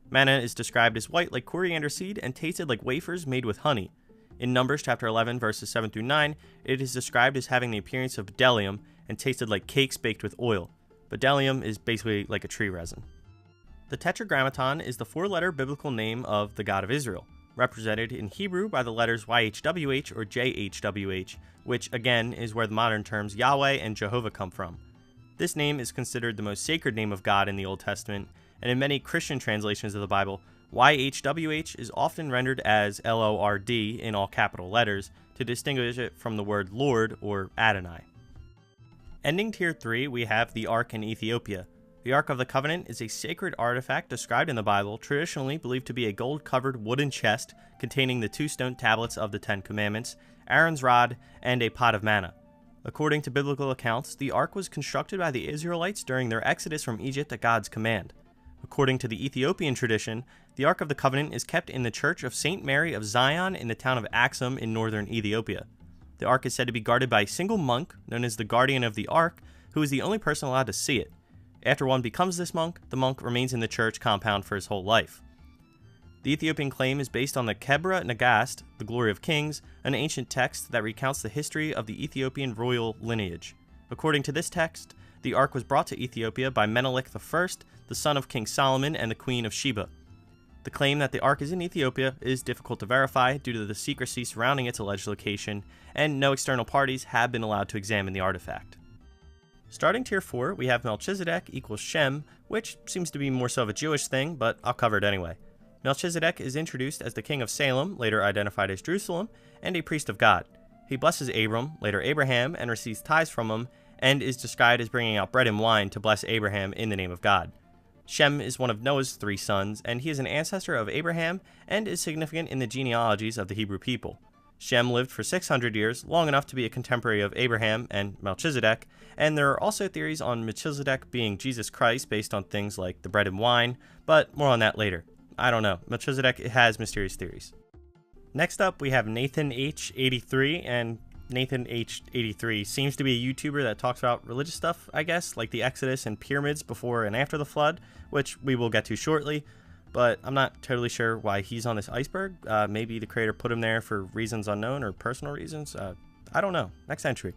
Manna is described as white like coriander seed and tasted like wafers made with honey. In Numbers chapter 11, verses 7 through 9, it is described as having the appearance of bdellium and tasted like cakes baked with oil. Bdellium is basically like a tree resin. The Tetragrammaton is the four-letter biblical name of the God of Israel, represented in Hebrew by the letters YHWH or JHWH, which again is where the modern terms Yahweh and Jehovah come from. This name is considered the most sacred name of God in the Old Testament, and in many Christian translations of the Bible, YHWH is often rendered as LORD in all capital letters to distinguish it from the word Lord or Adonai. Ending Tier 3, we have the Ark in Ethiopia. The Ark of the Covenant is a sacred artifact described in the Bible, traditionally believed to be a gold-covered wooden chest containing the 2 stone tablets of the 10 Commandments, Aaron's rod, and a pot of manna. According to biblical accounts, the Ark was constructed by the Israelites during their exodus from Egypt at God's command. According to the Ethiopian tradition, the Ark of the Covenant is kept in the Church of St. Mary of Zion in the town of Axum in northern Ethiopia. The Ark is said to be guarded by a single monk, known as the Guardian of the Ark, who is the only person allowed to see it. After one becomes this monk, the monk remains in the church compound for his whole life. The Ethiopian claim is based on the Kebra Nagast, the Glory of Kings, an ancient text that recounts the history of the Ethiopian royal lineage. According to this text, the ark was brought to Ethiopia by Menelik I, the son of King Solomon and the Queen of Sheba. The claim that the ark is in Ethiopia is difficult to verify due to the secrecy surrounding its alleged location, and no external parties have been allowed to examine the artifact. Starting tier 4, we have Melchizedek equals Shem, which seems to be more so of a Jewish thing, but I'll cover it anyway. Melchizedek is introduced as the king of Salem, later identified as Jerusalem, and a priest of God. He blesses Abram, later Abraham, and receives tithes from him, and is described as bringing out bread and wine to bless Abraham in the name of God. Shem is one of Noah's 3 sons, and he is an ancestor of Abraham and is significant in the genealogies of the Hebrew people. Shem lived for 600 years, long enough to be a contemporary of Abraham and Melchizedek, and there are also theories on Melchizedek being Jesus Christ based on things like the bread and wine, but more on that later. I don't know. Melchizedek has mysterious theories. Next up, we have Nathan H83, and Nathan H83 seems to be a YouTuber that talks about religious stuff, I guess, like the Exodus and pyramids before and after the flood, which we will get to shortly, but I'm not totally sure why he's on this iceberg. Maybe the creator put him there for reasons unknown or personal reasons. I don't know. Next entry.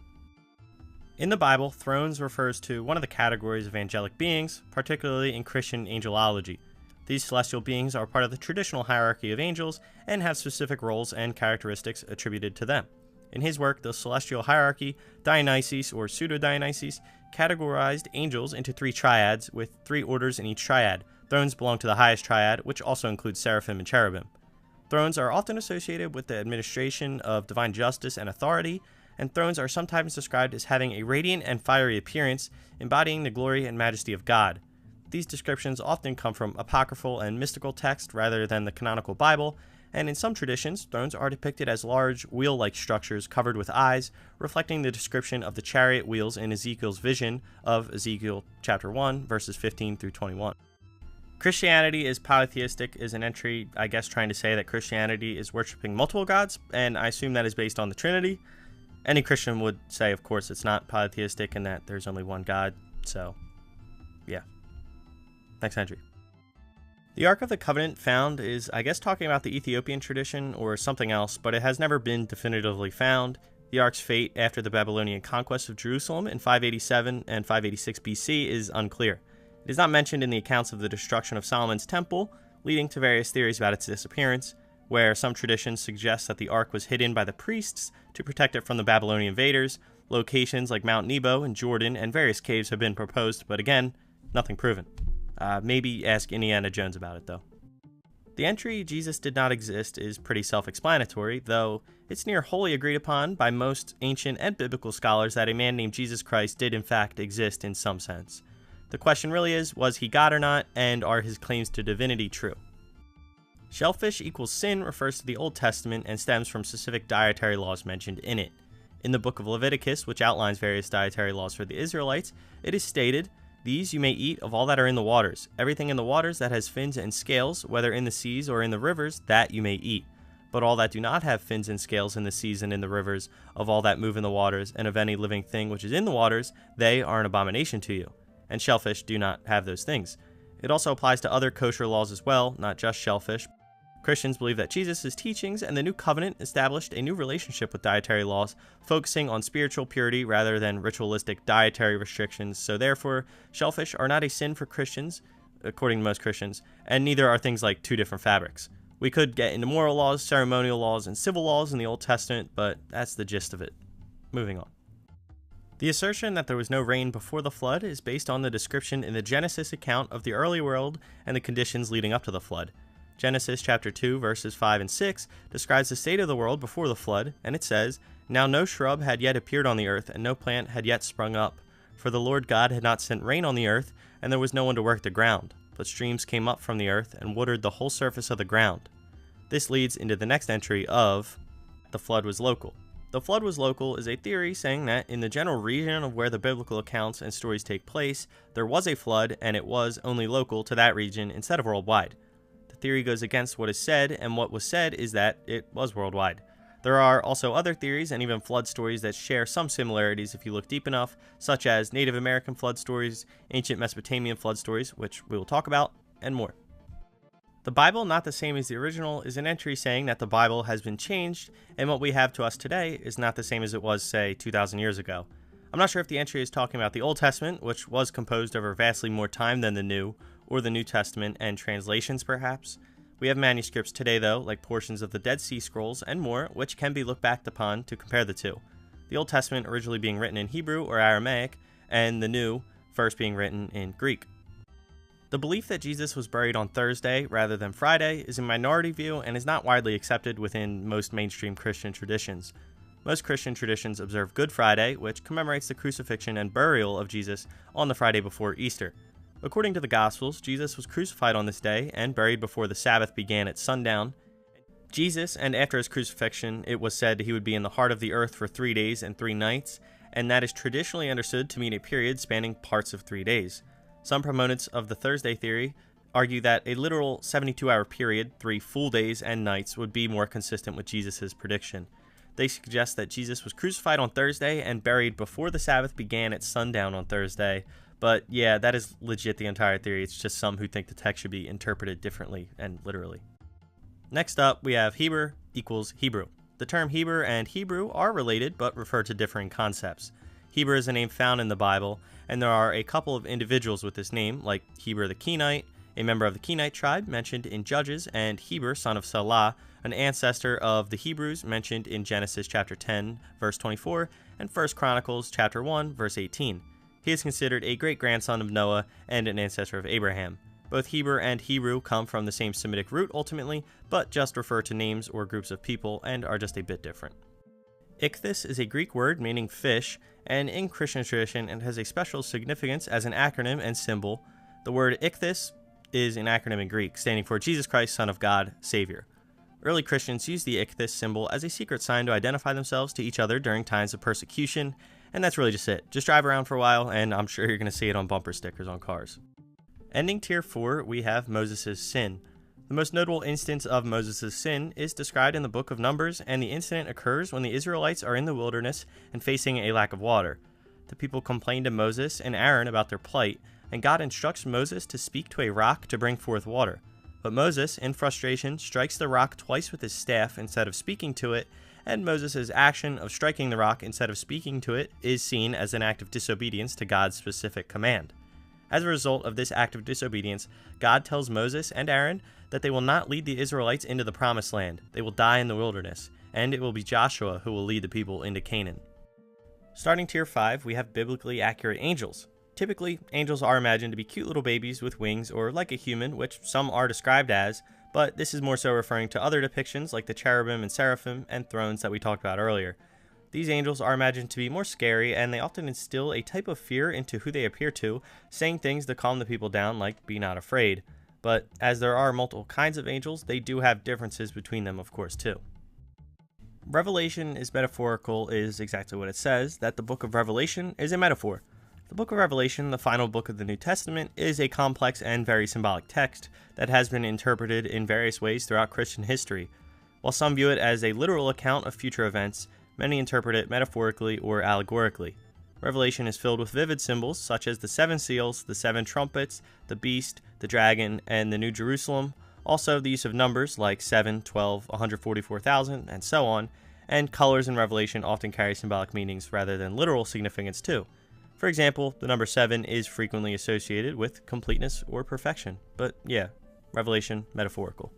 In the Bible, thrones refers to one of the categories of angelic beings, particularly in Christian angelology. These celestial beings are part of the traditional hierarchy of angels and have specific roles and characteristics attributed to them. In his work, The Celestial Hierarchy, Dionysius, or Pseudo-Dionysius, categorized angels into 3 triads, with 3 orders in each triad. Thrones belong to the highest triad, which also includes seraphim and cherubim. Thrones are often associated with the administration of divine justice and authority, and thrones are sometimes described as having a radiant and fiery appearance, embodying the glory and majesty of God. These descriptions often come from apocryphal and mystical texts rather than the canonical Bible, and in some traditions, thrones are depicted as large, wheel-like structures covered with eyes, reflecting the description of the chariot wheels in Ezekiel's vision of Ezekiel chapter 1, verses 15 through 21. Christianity is polytheistic is an entry, I guess, trying to say that Christianity is worshiping multiple gods, and I assume that is based on the Trinity. Any Christian would say, of course, it's not polytheistic and that there's only one God, so yeah. Next entry. The Ark of the Covenant found is, I guess, talking about the Ethiopian tradition or something else, but it has never been definitively found. The Ark's fate after the Babylonian conquest of Jerusalem in 587 and 586 BC is unclear. It is not mentioned in the accounts of the destruction of Solomon's temple, leading to various theories about its disappearance, where some traditions suggest that the Ark was hidden by the priests to protect it from the Babylonian invaders. Locations like Mount Nebo and Jordan and various caves have been proposed, but again, nothing proven. Maybe ask Indiana Jones about it, though. The entry, Jesus did not exist, is pretty self-explanatory, though it's near wholly agreed upon by most ancient and biblical scholars that a man named Jesus Christ did in fact exist in some sense. The question really is, was he God or not, and are his claims to divinity true? Shellfish equals sin refers to the Old Testament and stems from specific dietary laws mentioned in it. In the book of Leviticus, which outlines various dietary laws for the Israelites, it is stated, "These you may eat of all that are in the waters. Everything in the waters that has fins and scales, whether in the seas or in the rivers, that you may eat. But all that do not have fins and scales in the seas and in the rivers, of all that move in the waters, and of any living thing which is in the waters, they are an abomination to you." And shellfish do not have those things. It also applies to other kosher laws as well, not just shellfish. Christians believe that Jesus' teachings and the new covenant established a new relationship with dietary laws, focusing on spiritual purity rather than ritualistic dietary restrictions, so therefore, shellfish are not a sin for Christians, according to most Christians, and neither are things like 2 different fabrics. We could get into moral laws, ceremonial laws, and civil laws in the Old Testament, but that's the gist of it. Moving on. The assertion that there was no rain before the flood is based on the description in the Genesis account of the early world and the conditions leading up to the flood. Genesis chapter 2 verses 5 and 6 describes the state of the world before the flood, and it says, "Now no shrub had yet appeared on the earth, and no plant had yet sprung up. For the Lord God had not sent rain on the earth, and there was no one to work the ground. But streams came up from the earth, and watered the whole surface of the ground." This leads into the next entry of, the flood was local. The flood was local is a theory saying that in the general region of where the biblical accounts and stories take place, there was a flood, and it was only local to that region instead of worldwide. Theory goes against what is said, and what was said is that it was worldwide. There are also other theories and even flood stories that share some similarities if you look deep enough, such as Native American flood stories, ancient Mesopotamian flood stories, which we will talk about, and more. The Bible, not the same as the original, is an entry saying that the Bible has been changed, and what we have to us today is not the same as it was, say, 2,000 years ago. I'm not sure if the entry is talking about the Old Testament, which was composed over vastly more time than the New, or the New Testament and translations perhaps. We have manuscripts today though, like portions of the Dead Sea Scrolls and more, which can be looked back upon to compare the two. The Old Testament originally being written in Hebrew or Aramaic, and the New first being written in Greek. The belief that Jesus was buried on Thursday rather than Friday is a minority view and is not widely accepted within most mainstream Christian traditions. Most Christian traditions observe Good Friday, which commemorates the crucifixion and burial of Jesus on the Friday before Easter. According to the Gospels, Jesus was crucified on this day and buried before the Sabbath began at sundown. Jesus, and after his crucifixion, it was said he would be in the heart of the earth for 3 days and 3 nights, and that is traditionally understood to mean a period spanning parts of 3 days. Some proponents of the Thursday theory argue that a literal 72-hour period, 3 full days and nights, would be more consistent with Jesus' prediction. They suggest that Jesus was crucified on Thursday and buried before the Sabbath began at sundown on Thursday. But yeah, that is legit the entire theory. It's just some who think the text should be interpreted differently and literally. Next up, we have Heber equals Hebrew. The term Heber and Hebrew are related but refer to differing concepts. Heber is a name found in the Bible, and there are a couple of individuals with this name, like Heber the Kenite, a member of the Kenite tribe mentioned in Judges, and Heber, son of Salah, an ancestor of the Hebrews mentioned in Genesis chapter 10, verse 24, and 1 Chronicles chapter 1, verse 18. He is considered a great-grandson of Noah and an ancestor of Abraham. Both Heber and Hebrew come from the same Semitic root ultimately, but just refer to names or groups of people and are just a bit different. Ichthys is a Greek word meaning fish, and in Christian tradition it has a special significance as an acronym and symbol. The word Ichthys is an acronym in Greek, standing for Jesus Christ, Son of God, Savior. Early Christians used the Ichthys symbol as a secret sign to identify themselves to each other during times of persecution, and that's really just it. Just drive around for a while, and I'm sure you're going to see it on bumper stickers on cars. Ending Tier 4, we have Moses' sin. The most notable instance of Moses' sin is described in the book of Numbers, and the incident occurs when the Israelites are in the wilderness and facing a lack of water. The people complain to Moses and Aaron about their plight, and God instructs Moses to speak to a rock to bring forth water. But Moses, in frustration, strikes the rock twice with his staff instead of speaking to it, and Moses' action of striking the rock instead of speaking to it is seen as an act of disobedience to God's specific command. As a result of this act of disobedience, God tells Moses and Aaron that they will not lead the Israelites into the promised land. They will die in the wilderness, and it will be Joshua who will lead the people into Canaan. Starting Tier 5, we have biblically accurate angels. Typically, angels are imagined to be cute little babies with wings or like a human, which some are described as, but this is more so referring to other depictions like the cherubim and seraphim and thrones that we talked about earlier. These angels are imagined to be more scary, and they often instill a type of fear into who they appear to, saying things to calm the people down like, "Be not afraid." But as there are multiple kinds of angels, they do have differences between them, of course, too. Revelation is metaphorical is exactly what it says, that the book of Revelation is a metaphor. The book of Revelation, the final book of the New Testament, is a complex and very symbolic text that has been interpreted in various ways throughout Christian history. While some view it as a literal account of future events, many interpret it metaphorically or allegorically. Revelation is filled with vivid symbols such as the 7 seals, the 7 trumpets, the beast, the dragon, and the New Jerusalem. Also, the use of numbers like 7, 12, 144,000, and so on, and colors in Revelation often carry symbolic meanings rather than literal significance too. For example, the number 7 is frequently associated with completeness or perfection, but yeah, Revelation metaphorical.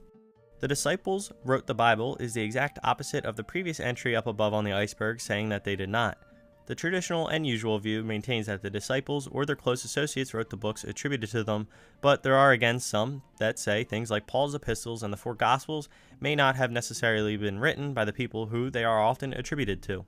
The disciples wrote the Bible is the exact opposite of the previous entry up above on the iceberg saying that they did not. The traditional and usual view maintains that the disciples or their close associates wrote the books attributed to them, but there are again some that say things like Paul's epistles and the 4 Gospels may not have necessarily been written by the people who they are often attributed to.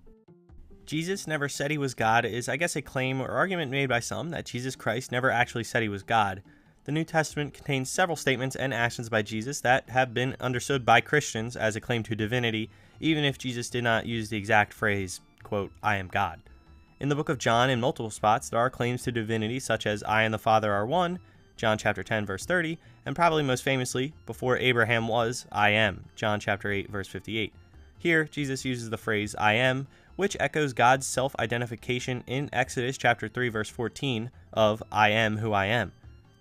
Jesus never said he was God is, I guess, a claim or argument made by some that Jesus Christ never actually said he was God. The New Testament contains several statements and actions by Jesus that have been understood by Christians as a claim to divinity, even if Jesus did not use the exact phrase, quote, "I am God." In the book of John, in multiple spots, there are claims to divinity such as "I and the Father are one," John chapter 10, verse 30, and probably most famously, "Before Abraham was, I am," John chapter 8, verse 58. Here, Jesus uses the phrase "I am," which echoes God's self-identification in Exodus chapter 3, verse 14 of "I am who I am."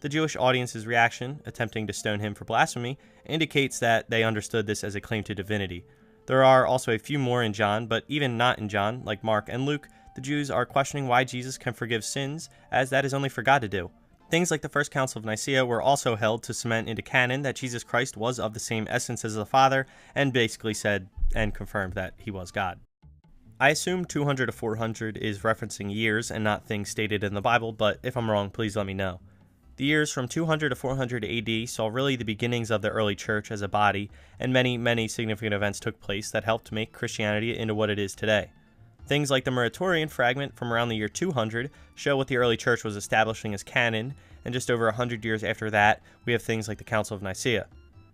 The Jewish audience's reaction, attempting to stone him for blasphemy, indicates that they understood this as a claim to divinity. There are also a few more in John, but even not in John, like Mark and Luke, the Jews are questioning why Jesus can forgive sins, as that is only for God to do. Things like the First Council of Nicaea were also held to cement into canon that Jesus Christ was of the same essence as the Father, and basically said and confirmed that he was God. I assume 200 to 400 is referencing years and not things stated in the Bible, but if I'm wrong, please let me know. The years from 200 to 400 AD saw really the beginnings of the early church as a body, and many significant events took place that helped make Christianity into what it is today. Things like the Muratorian fragment from around the year 200 show what the early church was establishing as canon, and just over 100 years after that, we have things like the Council of Nicaea.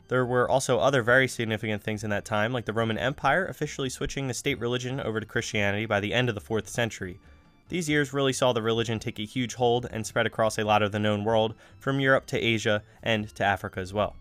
There were also other very significant things in that time, like the Roman Empire officially switching the state religion over to Christianity by the end of the 4th century. These years really saw the religion take a huge hold and spread across a lot of the known world, from Europe to Asia and to Africa as well.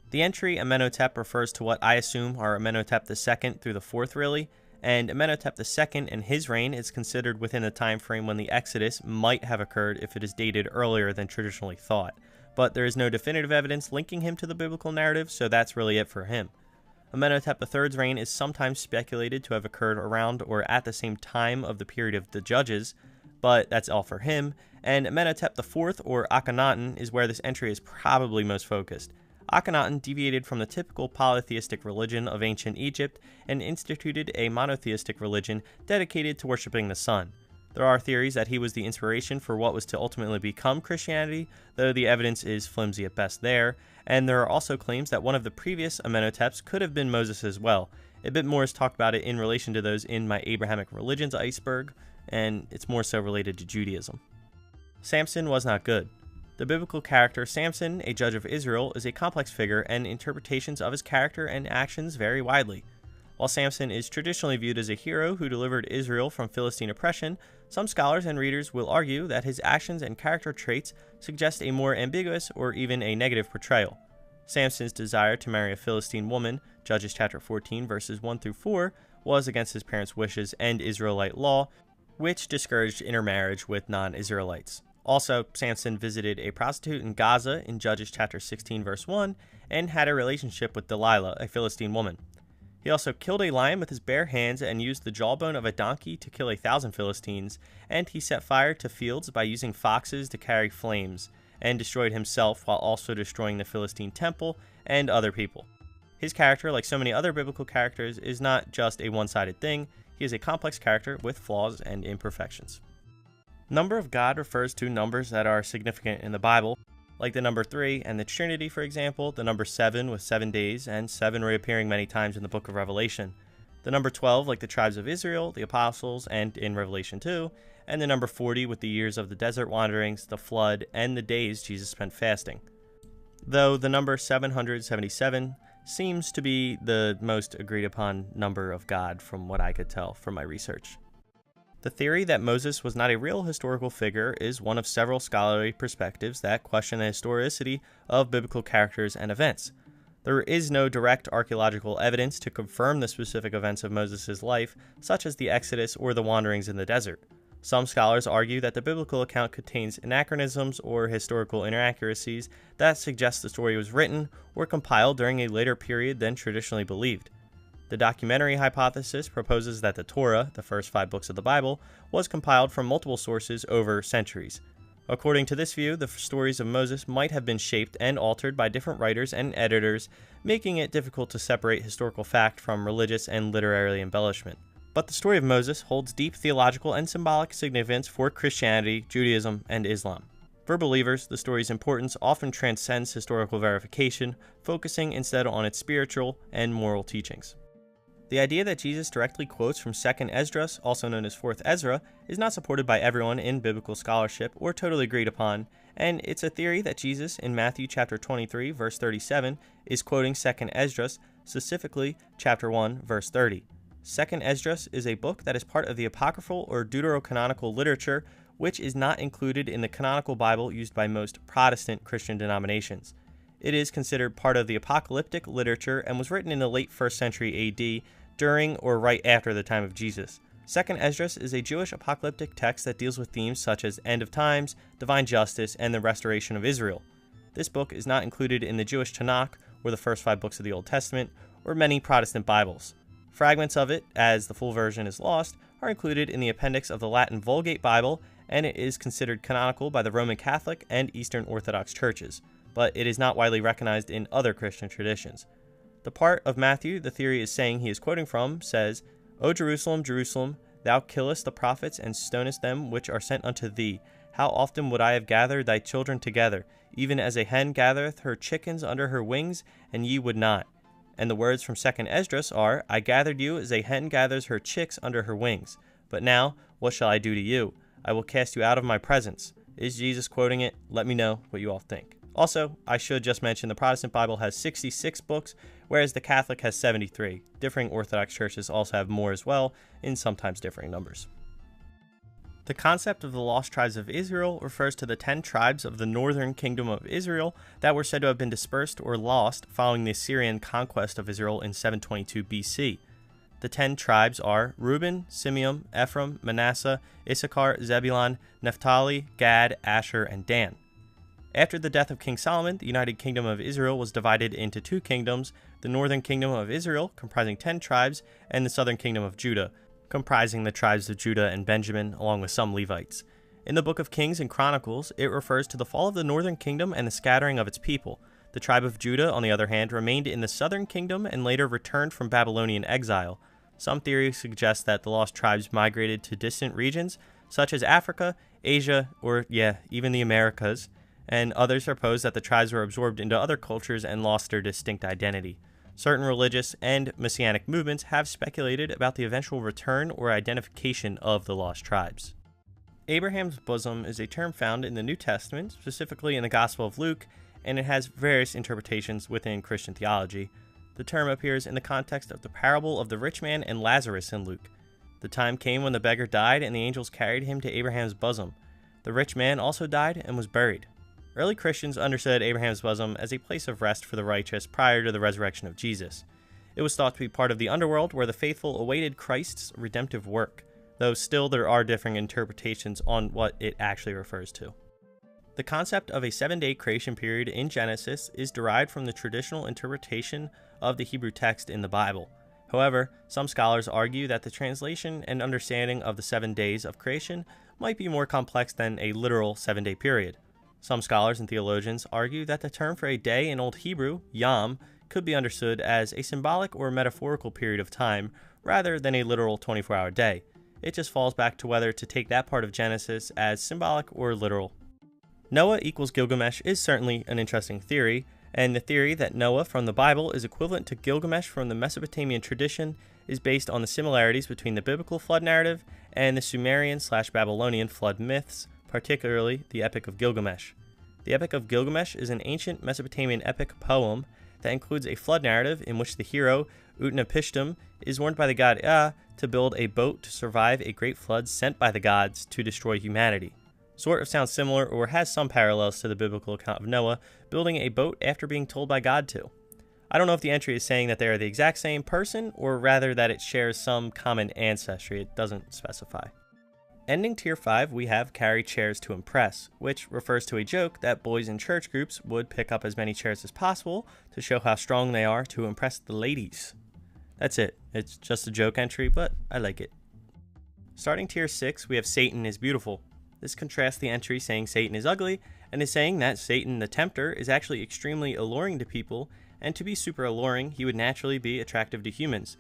The entry Amenhotep refers to what I assume are Amenhotep II through the 4th really, and Amenhotep II and his reign is considered within the time frame when the Exodus might have occurred if it is dated earlier than traditionally thought, but there is no definitive evidence linking him to the biblical narrative, so that's really it for him. Amenhotep III's reign is sometimes speculated to have occurred around or at the same time of the period of the Judges, but that's all for him, and Amenhotep IV, or Akhenaten, is where this entry is probably most focused. Akhenaten deviated from the typical polytheistic religion of ancient Egypt and instituted a monotheistic religion dedicated to worshiping the sun. There are theories that he was the inspiration for what was to ultimately become Christianity, though the evidence is flimsy at best there, and there are also claims that one of the previous Amenhoteps could have been Moses as well. A bit more is talked about it in relation to those in my Abrahamic Religions Iceberg, and it's more so related to Judaism. Samson was not good. The biblical character Samson, a judge of Israel, is a complex figure, and interpretations of his character and actions vary widely. While Samson is traditionally viewed as a hero who delivered Israel from Philistine oppression, some scholars and readers will argue that his actions and character traits suggest a more ambiguous or even a negative portrayal. Samson's desire to marry a Philistine woman, Judges chapter 14 verses 1 through 4, was against his parents' wishes and Israelite law, which discouraged intermarriage with non-Israelites. Also, Samson visited a prostitute in Gaza in Judges chapter 16 verse 1 and had a relationship with Delilah, a Philistine woman. He also killed a lion with his bare hands and used the jawbone of a donkey to kill 1,000 Philistines, and he set fire to fields by using foxes to carry flames, and destroyed himself while also destroying the Philistine temple and other people. His character, like so many other biblical characters, is not just a one-sided thing. He is a complex character with flaws and imperfections. Number of God refers to numbers that are significant in the Bible, like the number 3 and the Trinity, for example, the number 7 with 7 days, and 7 reappearing many times in the book of Revelation, the number 12 like the tribes of Israel, the apostles, and in Revelation 2, and the number 40 with the years of the desert wanderings, the flood, and the days Jesus spent fasting. Though the number 777 seems to be the most agreed upon number of God from what I could tell from my research. The theory that Moses was not a real historical figure is one of several scholarly perspectives that question the historicity of biblical characters and events. There is no direct archaeological evidence to confirm the specific events of Moses' life, such as the Exodus or the wanderings in the desert. Some scholars argue that the biblical account contains anachronisms or historical inaccuracies that suggest the story was written or compiled during a later period than traditionally believed. The documentary hypothesis proposes that the Torah, the first 5 books of the Bible, was compiled from multiple sources over centuries. According to this view, the stories of Moses might have been shaped and altered by different writers and editors, making it difficult to separate historical fact from religious and literary embellishment. But the story of Moses holds deep theological and symbolic significance for Christianity, Judaism, and Islam. For believers, the story's importance often transcends historical verification, focusing instead on its spiritual and moral teachings. The idea that Jesus directly quotes from 2nd Esdras, also known as 4th Ezra, is not supported by everyone in biblical scholarship or totally agreed upon, and it's a theory that Jesus in Matthew chapter 23 verse 37 is quoting 2nd Esdras, specifically chapter 1 verse 30. 2nd Esdras is a book that is part of the apocryphal or deuterocanonical literature, which is not included in the canonical Bible used by most Protestant Christian denominations. It is considered part of the apocalyptic literature and was written in the late 1st century AD, during or right after the time of Jesus. 2nd Esdras is a Jewish apocalyptic text that deals with themes such as end of times, divine justice, and the restoration of Israel. This book is not included in the Jewish Tanakh, or the first 5 books of the Old Testament, or many Protestant Bibles. Fragments of it, as the full version is lost, are included in the appendix of the Latin Vulgate Bible, and it is considered canonical by the Roman Catholic and Eastern Orthodox churches, but it is not widely recognized in other Christian traditions. The part of Matthew the theory is saying he is quoting from says, "O Jerusalem, Jerusalem, thou killest the prophets and stonest them which are sent unto thee. How often would I have gathered thy children together, even as a hen gathereth her chickens under her wings, and ye would not." And the words from 2nd Esdras are, "I gathered you as a hen gathers her chicks under her wings. But now, what shall I do to you? I will cast you out of my presence." Is Jesus quoting it? Let me know what you all think. Also, I should just mention the Protestant Bible has 66 books, whereas the Catholic has 73. Differing Orthodox churches also have more as well, in sometimes differing numbers. The concept of the lost tribes of Israel refers to the 10 tribes of the northern kingdom of Israel that were said to have been dispersed or lost following the Assyrian conquest of Israel in 722 BC. The 10 tribes are Reuben, Simeon, Ephraim, Manasseh, Issachar, Zebulun, Naphtali, Gad, Asher, and Dan. After the death of King Solomon, the United Kingdom of Israel was divided into 2 kingdoms, the northern kingdom of Israel, comprising 10 tribes, and the southern kingdom of Judah, comprising the tribes of Judah and Benjamin, along with some Levites. In the book of Kings and Chronicles, it refers to the fall of the northern kingdom and the scattering of its people. The tribe of Judah, on the other hand, remained in the southern kingdom and later returned from Babylonian exile. Some theories suggest that the lost tribes migrated to distant regions, such as Africa, Asia, or, even the Americas, and others propose that the tribes were absorbed into other cultures and lost their distinct identity. Certain religious and messianic movements have speculated about the eventual return or identification of the lost tribes. Abraham's bosom is a term found in the New Testament, specifically in the Gospel of Luke, and it has various interpretations within Christian theology. The term appears in the context of the parable of the rich man and Lazarus in Luke. The time came when the beggar died, and the angels carried him to Abraham's bosom. The rich man also died and was buried. Early Christians understood Abraham's bosom as a place of rest for the righteous prior to the resurrection of Jesus. It was thought to be part of the underworld where the faithful awaited Christ's redemptive work, though still there are differing interpretations on what it actually refers to. The concept of a 7-day creation period in Genesis is derived from the traditional interpretation of the Hebrew text in the Bible. However, some scholars argue that the translation and understanding of the 7 days of creation might be more complex than a literal 7-day period. Some scholars and theologians argue that the term for a day in Old Hebrew, yom, could be understood as a symbolic or metaphorical period of time rather than a literal 24-hour day. It just falls back to whether to take that part of Genesis as symbolic or literal. Noah equals Gilgamesh is certainly an interesting theory, and the theory that Noah from the Bible is equivalent to Gilgamesh from the Mesopotamian tradition is based on the similarities between the biblical flood narrative and the Sumerian/Babylonian flood myths, particularly the Epic of Gilgamesh. The Epic of Gilgamesh is an ancient Mesopotamian epic poem that includes a flood narrative in which the hero, Utnapishtim, is warned by the god Ea to build a boat to survive a great flood sent by the gods to destroy humanity. Sort of sounds similar or has some parallels to the biblical account of Noah building a boat after being told by God to. I don't know if the entry is saying that they are the exact same person, or rather that it shares some common ancestry. It doesn't specify. Ending Tier 5, we have carry chairs to impress, which refers to a joke that boys in church groups would pick up as many chairs as possible to show how strong they are to impress the ladies. That's it. It's just a joke entry, but I like it. Starting Tier 6, we have Satan is beautiful. This contrasts the entry saying Satan is ugly, and is saying that Satan the tempter is actually extremely alluring to people, and to be super alluring, he would naturally be attractive to humans.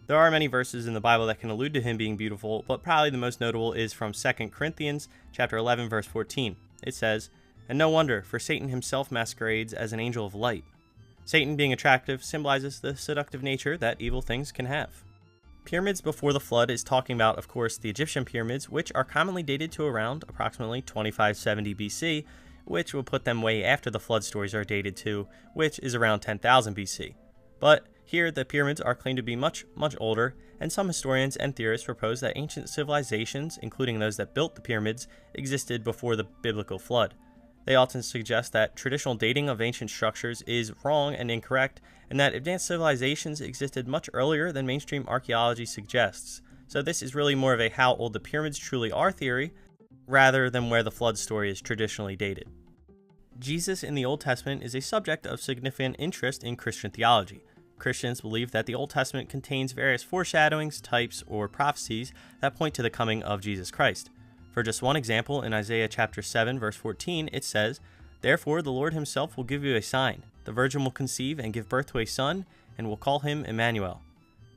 There are many verses in the Bible that can allude to him being beautiful, but probably the most notable is from 2 Corinthians chapter 11, verse 14. It says, "And no wonder, for Satan himself masquerades as an angel of light." Satan being attractive symbolizes the seductive nature that evil things can have. Pyramids before the flood is talking about, of course, the Egyptian pyramids, which are commonly dated to around approximately 2570 BC, which will put them way after the flood stories are dated to, which is around 10,000 BC. But here, the pyramids are claimed to be much, much older, and some historians and theorists propose that ancient civilizations, including those that built the pyramids, existed before the biblical flood. They often suggest that traditional dating of ancient structures is wrong and incorrect, and that advanced civilizations existed much earlier than mainstream archaeology suggests. So this is really more of a how old the pyramids truly are theory, rather than where the flood story is traditionally dated. Jesus in the Old Testament is a subject of significant interest in Christian theology. Christians believe that the Old Testament contains various foreshadowings, types, or prophecies that point to the coming of Jesus Christ. For just one example, in Isaiah chapter 7, verse 14, it says, "Therefore the Lord himself will give you a sign. The virgin will conceive and give birth to a son, and will call him Emmanuel."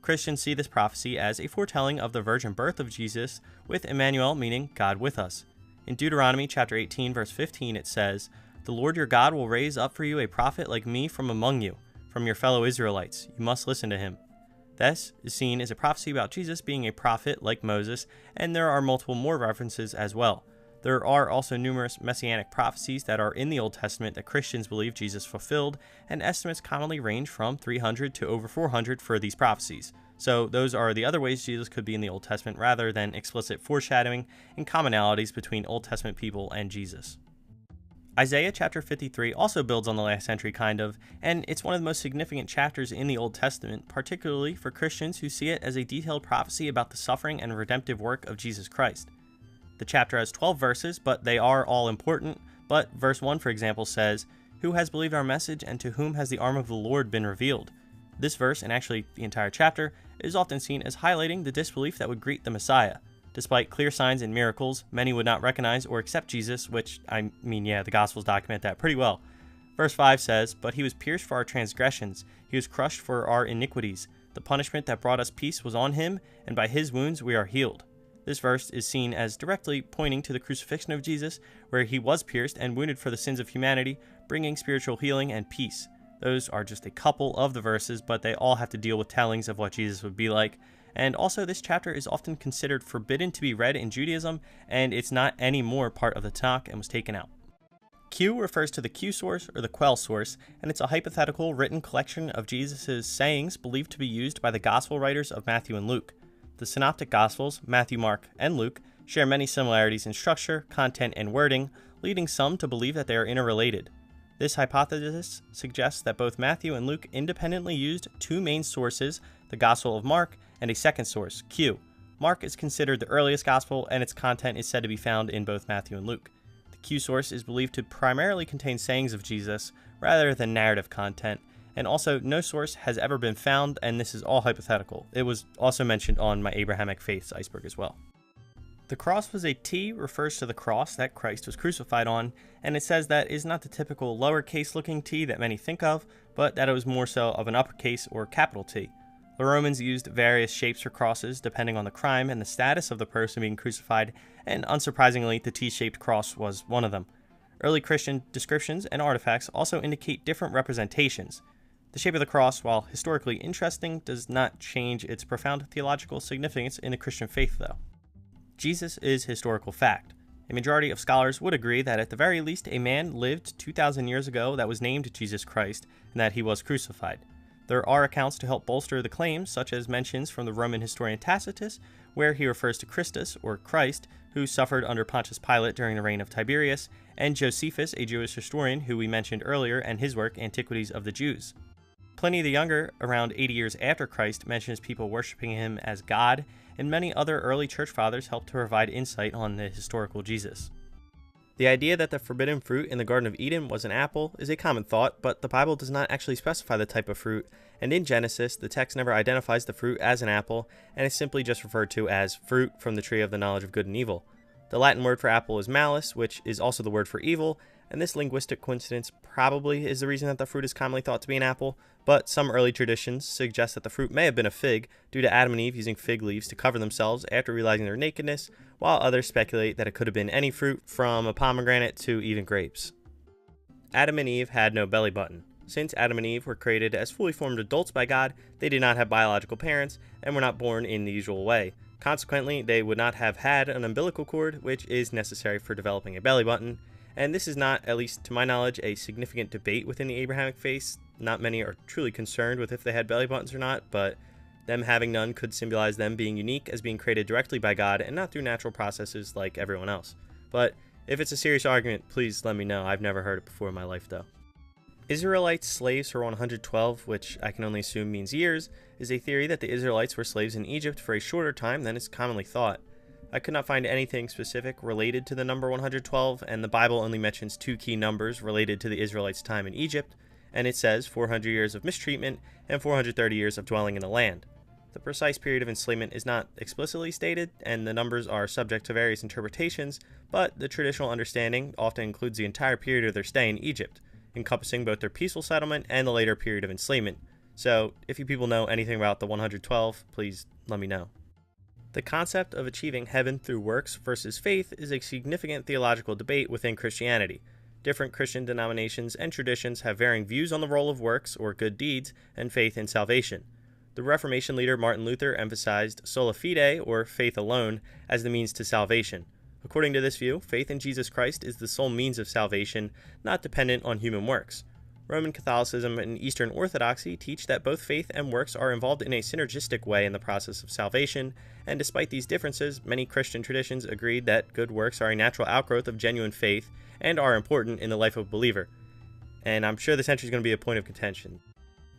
Christians see this prophecy as a foretelling of the virgin birth of Jesus, with Emmanuel meaning God with us. In Deuteronomy chapter 18, verse 15, it says, "The Lord your God will raise up for you a prophet like me from among you, from your fellow Israelites. You must listen to him." This is seen as a prophecy about Jesus being a prophet like Moses, and there are multiple more references as well. There are also numerous messianic prophecies that are in the Old Testament that Christians believe Jesus fulfilled, and estimates commonly range from 300 to over 400 for these prophecies. So those are the other ways Jesus could be in the Old Testament rather than explicit foreshadowing and commonalities between Old Testament people and Jesus. Isaiah chapter 53 also builds on the last entry kind of, and it's one of the most significant chapters in the Old Testament, particularly for Christians who see it as a detailed prophecy about the suffering and redemptive work of Jesus Christ. The chapter has 12 verses, but they are all important. But verse 1, for example, says, "Who has believed our message, and to whom has the arm of the Lord been revealed?" This verse, and actually the entire chapter, is often seen as highlighting the disbelief that would greet the Messiah. Despite clear signs and miracles, many would not recognize or accept Jesus, which, the Gospels document that pretty well. Verse 5 says, "But he was pierced for our transgressions, he was crushed for our iniquities. The punishment that brought us peace was on him, and by his wounds we are healed." This verse is seen as directly pointing to the crucifixion of Jesus, where he was pierced and wounded for the sins of humanity, bringing spiritual healing and peace. Those are just a couple of the verses, but they all have to deal with tellings of what Jesus would be like. And also, this chapter is often considered forbidden to be read in Judaism, and it's not anymore part of the Tanakh and was taken out. Q refers to the Q source or the Quell source, and it's a hypothetical written collection of Jesus' sayings believed to be used by the Gospel writers of Matthew and Luke. The Synoptic Gospels, Matthew, Mark, and Luke, share many similarities in structure, content, and wording, leading some to believe that they are interrelated. This hypothesis suggests that both Matthew and Luke independently used two main sources, the Gospel of Mark and a second source, Q. Mark is considered the earliest gospel, and its content is said to be found in both Matthew and Luke. The Q source is believed to primarily contain sayings of Jesus rather than narrative content, and also no source has ever been found, and this is all hypothetical. It was also mentioned on my Abrahamic Faiths Iceberg as well. The cross was a T refers to the cross that Christ was crucified on, and it says that is not the typical lowercase looking T that many think of, but that it was more so of an uppercase or capital T. The Romans used various shapes for crosses depending on the crime and the status of the person being crucified, and unsurprisingly, the T-shaped cross was one of them. Early Christian descriptions and artifacts also indicate different representations. The shape of the cross, while historically interesting, does not change its profound theological significance in the Christian faith, though. Jesus is historical fact. A majority of scholars would agree that at the very least a man lived 2,000 years ago that was named Jesus Christ, and that he was crucified. There are accounts to help bolster the claims, such as mentions from the Roman historian Tacitus, where he refers to Christus, or Christ, who suffered under Pontius Pilate during the reign of Tiberius, and Josephus, a Jewish historian who we mentioned earlier, and his work, Antiquities of the Jews. Pliny the Younger, around 80 years after Christ, mentions people worshiping him as God, and many other early church fathers helped to provide insight on the historical Jesus. The idea that the forbidden fruit in the Garden of Eden was an apple is a common thought, but the Bible does not actually specify the type of fruit, and in Genesis, the text never identifies the fruit as an apple, and is simply just referred to as fruit from the tree of the knowledge of good and evil. The Latin word for apple is malus, which is also the word for evil, and this linguistic coincidence probably is the reason that the fruit is commonly thought to be an apple, but some early traditions suggest that the fruit may have been a fig due to Adam and Eve using fig leaves to cover themselves after realizing their nakedness, while others speculate that it could have been any fruit from a pomegranate to even grapes. Adam and Eve had no belly button. Since Adam and Eve were created as fully formed adults by God, they did not have biological parents and were not born in the usual way. Consequently, they would not have had an umbilical cord, which is necessary for developing a belly button, and this is not, at least to my knowledge, a significant debate within the Abrahamic faith. Not many are truly concerned with if they had belly buttons or not, but them having none could symbolize them being unique as being created directly by God and not through natural processes like everyone else. But if it's a serious argument, please let me know. I've never heard it before in my life, though. Israelites slaves for 112, which I can only assume means years, is a theory that the Israelites were slaves in Egypt for a shorter time than is commonly thought. I could not find anything specific related to the number 112, and the Bible only mentions two key numbers related to the Israelites' time in Egypt, and it says 400 years of mistreatment and 430 years of dwelling in the land. The precise period of enslavement is not explicitly stated, and the numbers are subject to various interpretations, but the traditional understanding often includes the entire period of their stay in Egypt, encompassing both their peaceful settlement and the later period of enslavement. So, if you people know anything about the 112, please let me know. The concept of achieving heaven through works versus faith is a significant theological debate within Christianity. Different Christian denominations and traditions have varying views on the role of works, or good deeds, and faith in salvation. The Reformation leader Martin Luther emphasized sola fide, or faith alone, as the means to salvation. According to this view, faith in Jesus Christ is the sole means of salvation, not dependent on human works. Roman Catholicism and Eastern Orthodoxy teach that both faith and works are involved in a synergistic way in the process of salvation, and despite these differences, many Christian traditions agreed that good works are a natural outgrowth of genuine faith and are important in the life of a believer. And I'm sure this entry is going to be a point of contention.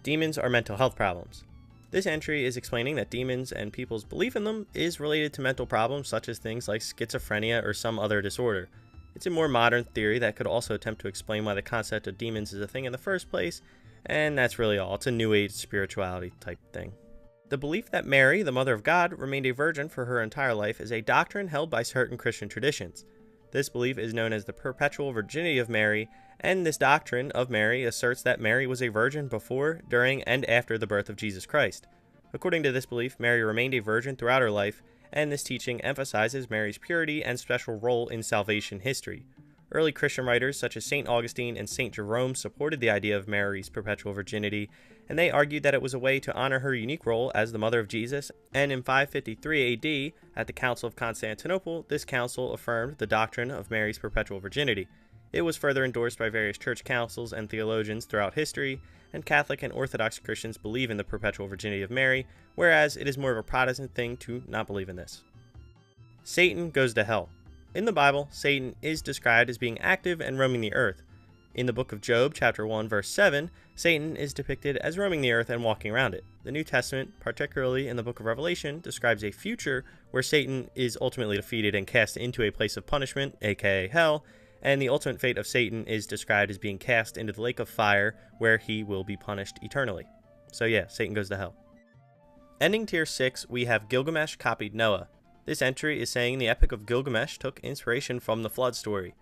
Demons are mental health problems. This entry is explaining that demons and people's belief in them is related to mental problems such as things like schizophrenia or some other disorder. It's a more modern theory that could also attempt to explain why the concept of demons is a thing in the first place, and that's really all. It's a New Age spirituality type thing. The belief that Mary, the Mother of God, remained a virgin for her entire life is a doctrine held by certain Christian traditions. This belief is known as the perpetual virginity of Mary, and this doctrine of Mary asserts that Mary was a virgin before, during, and after the birth of Jesus Christ. According to this belief, Mary remained a virgin throughout her life, and this teaching emphasizes Mary's purity and special role in salvation history. Early Christian writers such as St. Augustine and St. Jerome supported the idea of Mary's perpetual virginity, and they argued that it was a way to honor her unique role as the mother of Jesus, and in 553 AD, at the Council of Constantinople, this council affirmed the doctrine of Mary's perpetual virginity. It was further endorsed by various church councils and theologians throughout history, and Catholic and Orthodox Christians believe in the perpetual virginity of Mary, whereas it is more of a Protestant thing to not believe in this. Satan goes to hell. In the Bible, Satan is described as being active and roaming the earth. In the book of Job, chapter 1, verse 7, Satan is depicted as roaming the earth and walking around it. The New Testament, particularly in the book of Revelation, describes a future where Satan is ultimately defeated and cast into a place of punishment, aka hell, and the ultimate fate of Satan is described as being cast into the lake of fire, where he will be punished eternally. So yeah, Satan goes to hell. Ending tier 6, we have Gilgamesh copied Noah. This entry is saying the Epic of Gilgamesh took inspiration from the flood story.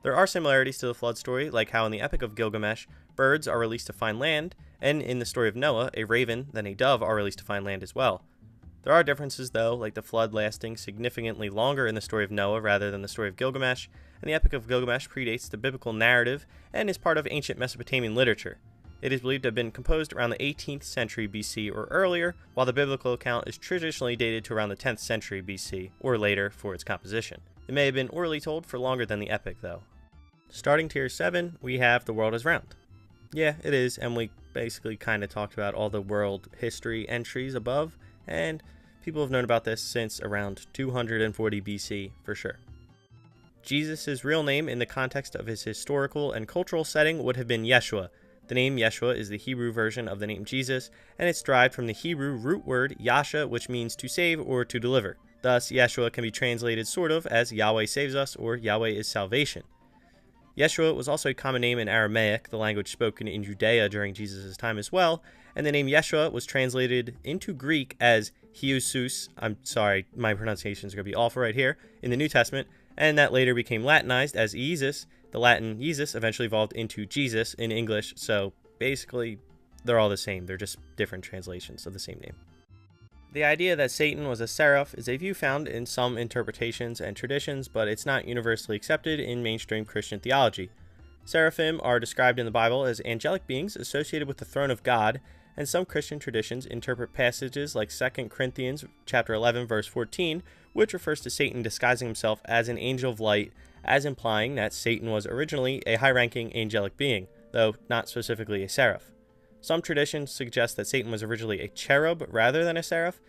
There are similarities to the flood story, like how in the Epic of Gilgamesh, birds are released to find land, and in the story of Noah, a raven and a dove are released to find land as well. There are differences though, like the flood lasting significantly longer in the story of Noah rather than the story of Gilgamesh, and the Epic of Gilgamesh predates the biblical narrative and is part of ancient Mesopotamian literature. It is believed to have been composed around the 18th century BC or earlier, while the biblical account is traditionally dated to around the 10th century BC or later for its composition. It may have been orally told for longer than the epic though. Starting tier 7, we have The World is Round. Yeah, it is, and we basically kind of talked about all the world history entries above, and people have known about this since around 240 BC for sure. Jesus' real name in the context of his historical and cultural setting would have been Yeshua. The name Yeshua is the Hebrew version of the name Jesus, and it's derived from the Hebrew root word Yasha, which means to save or to deliver. Thus, Yeshua can be translated sort of as Yahweh saves us or Yahweh is salvation. Yeshua was also a common name in Aramaic, the language spoken in Judea during Jesus' time as well, and the name Yeshua was translated into Greek as Hiesus, I'm sorry, my pronunciation is going to be awful right here, in the New Testament, and that later became Latinized as Iesus. The Latin Iesus eventually evolved into Jesus in English, so basically they're all the same, they're just different translations of the same name. The idea that Satan was a seraph is a view found in some interpretations and traditions, but it's not universally accepted in mainstream Christian theology. Seraphim are described in the Bible as angelic beings associated with the throne of God, and some Christian traditions interpret passages like 2 Corinthians chapter 11 verse 14, which refers to Satan disguising himself as an angel of light, as implying that Satan was originally a high-ranking angelic being, though not specifically a seraph. Some traditions suggest that Satan was originally a cherub rather than a seraph.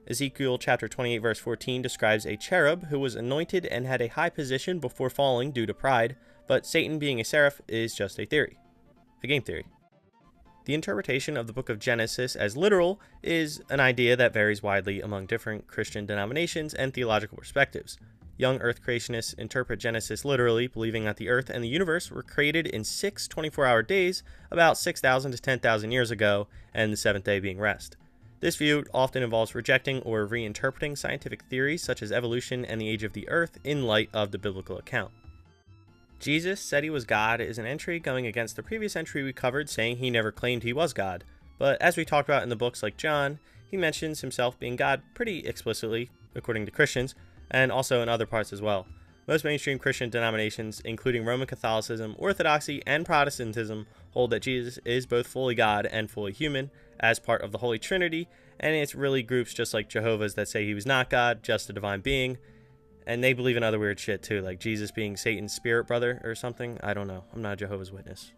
Ezekiel chapter 28 verse 14 describes a cherub who was anointed and had a high position before falling due to pride, but Satan being a seraph is just a theory. A game theory. The interpretation of the book of Genesis as literal is an idea that varies widely among different Christian denominations and theological perspectives. Young Earth creationists interpret Genesis literally, believing that the Earth and the universe were created in 6 24-hour days about 6,000 to 10,000 years ago, and the seventh day being rest. This view often involves rejecting or reinterpreting scientific theories such as evolution and the age of the Earth in light of the biblical account. Jesus said he was God is an entry going against the previous entry we covered, saying he never claimed he was God. But as we talked about in the books like John, he mentions himself being God pretty explicitly, according to Christians, and also in other parts as well. Most mainstream Christian denominations, including Roman Catholicism, Orthodoxy, and Protestantism, hold that Jesus is both fully God and fully human as part of the Holy Trinity, and it's really groups just like Jehovah's that say he was not God, just a divine being, and they believe in other weird shit too, like Jesus being Satan's spirit brother or something. I don't know. I'm not a Jehovah's Witness.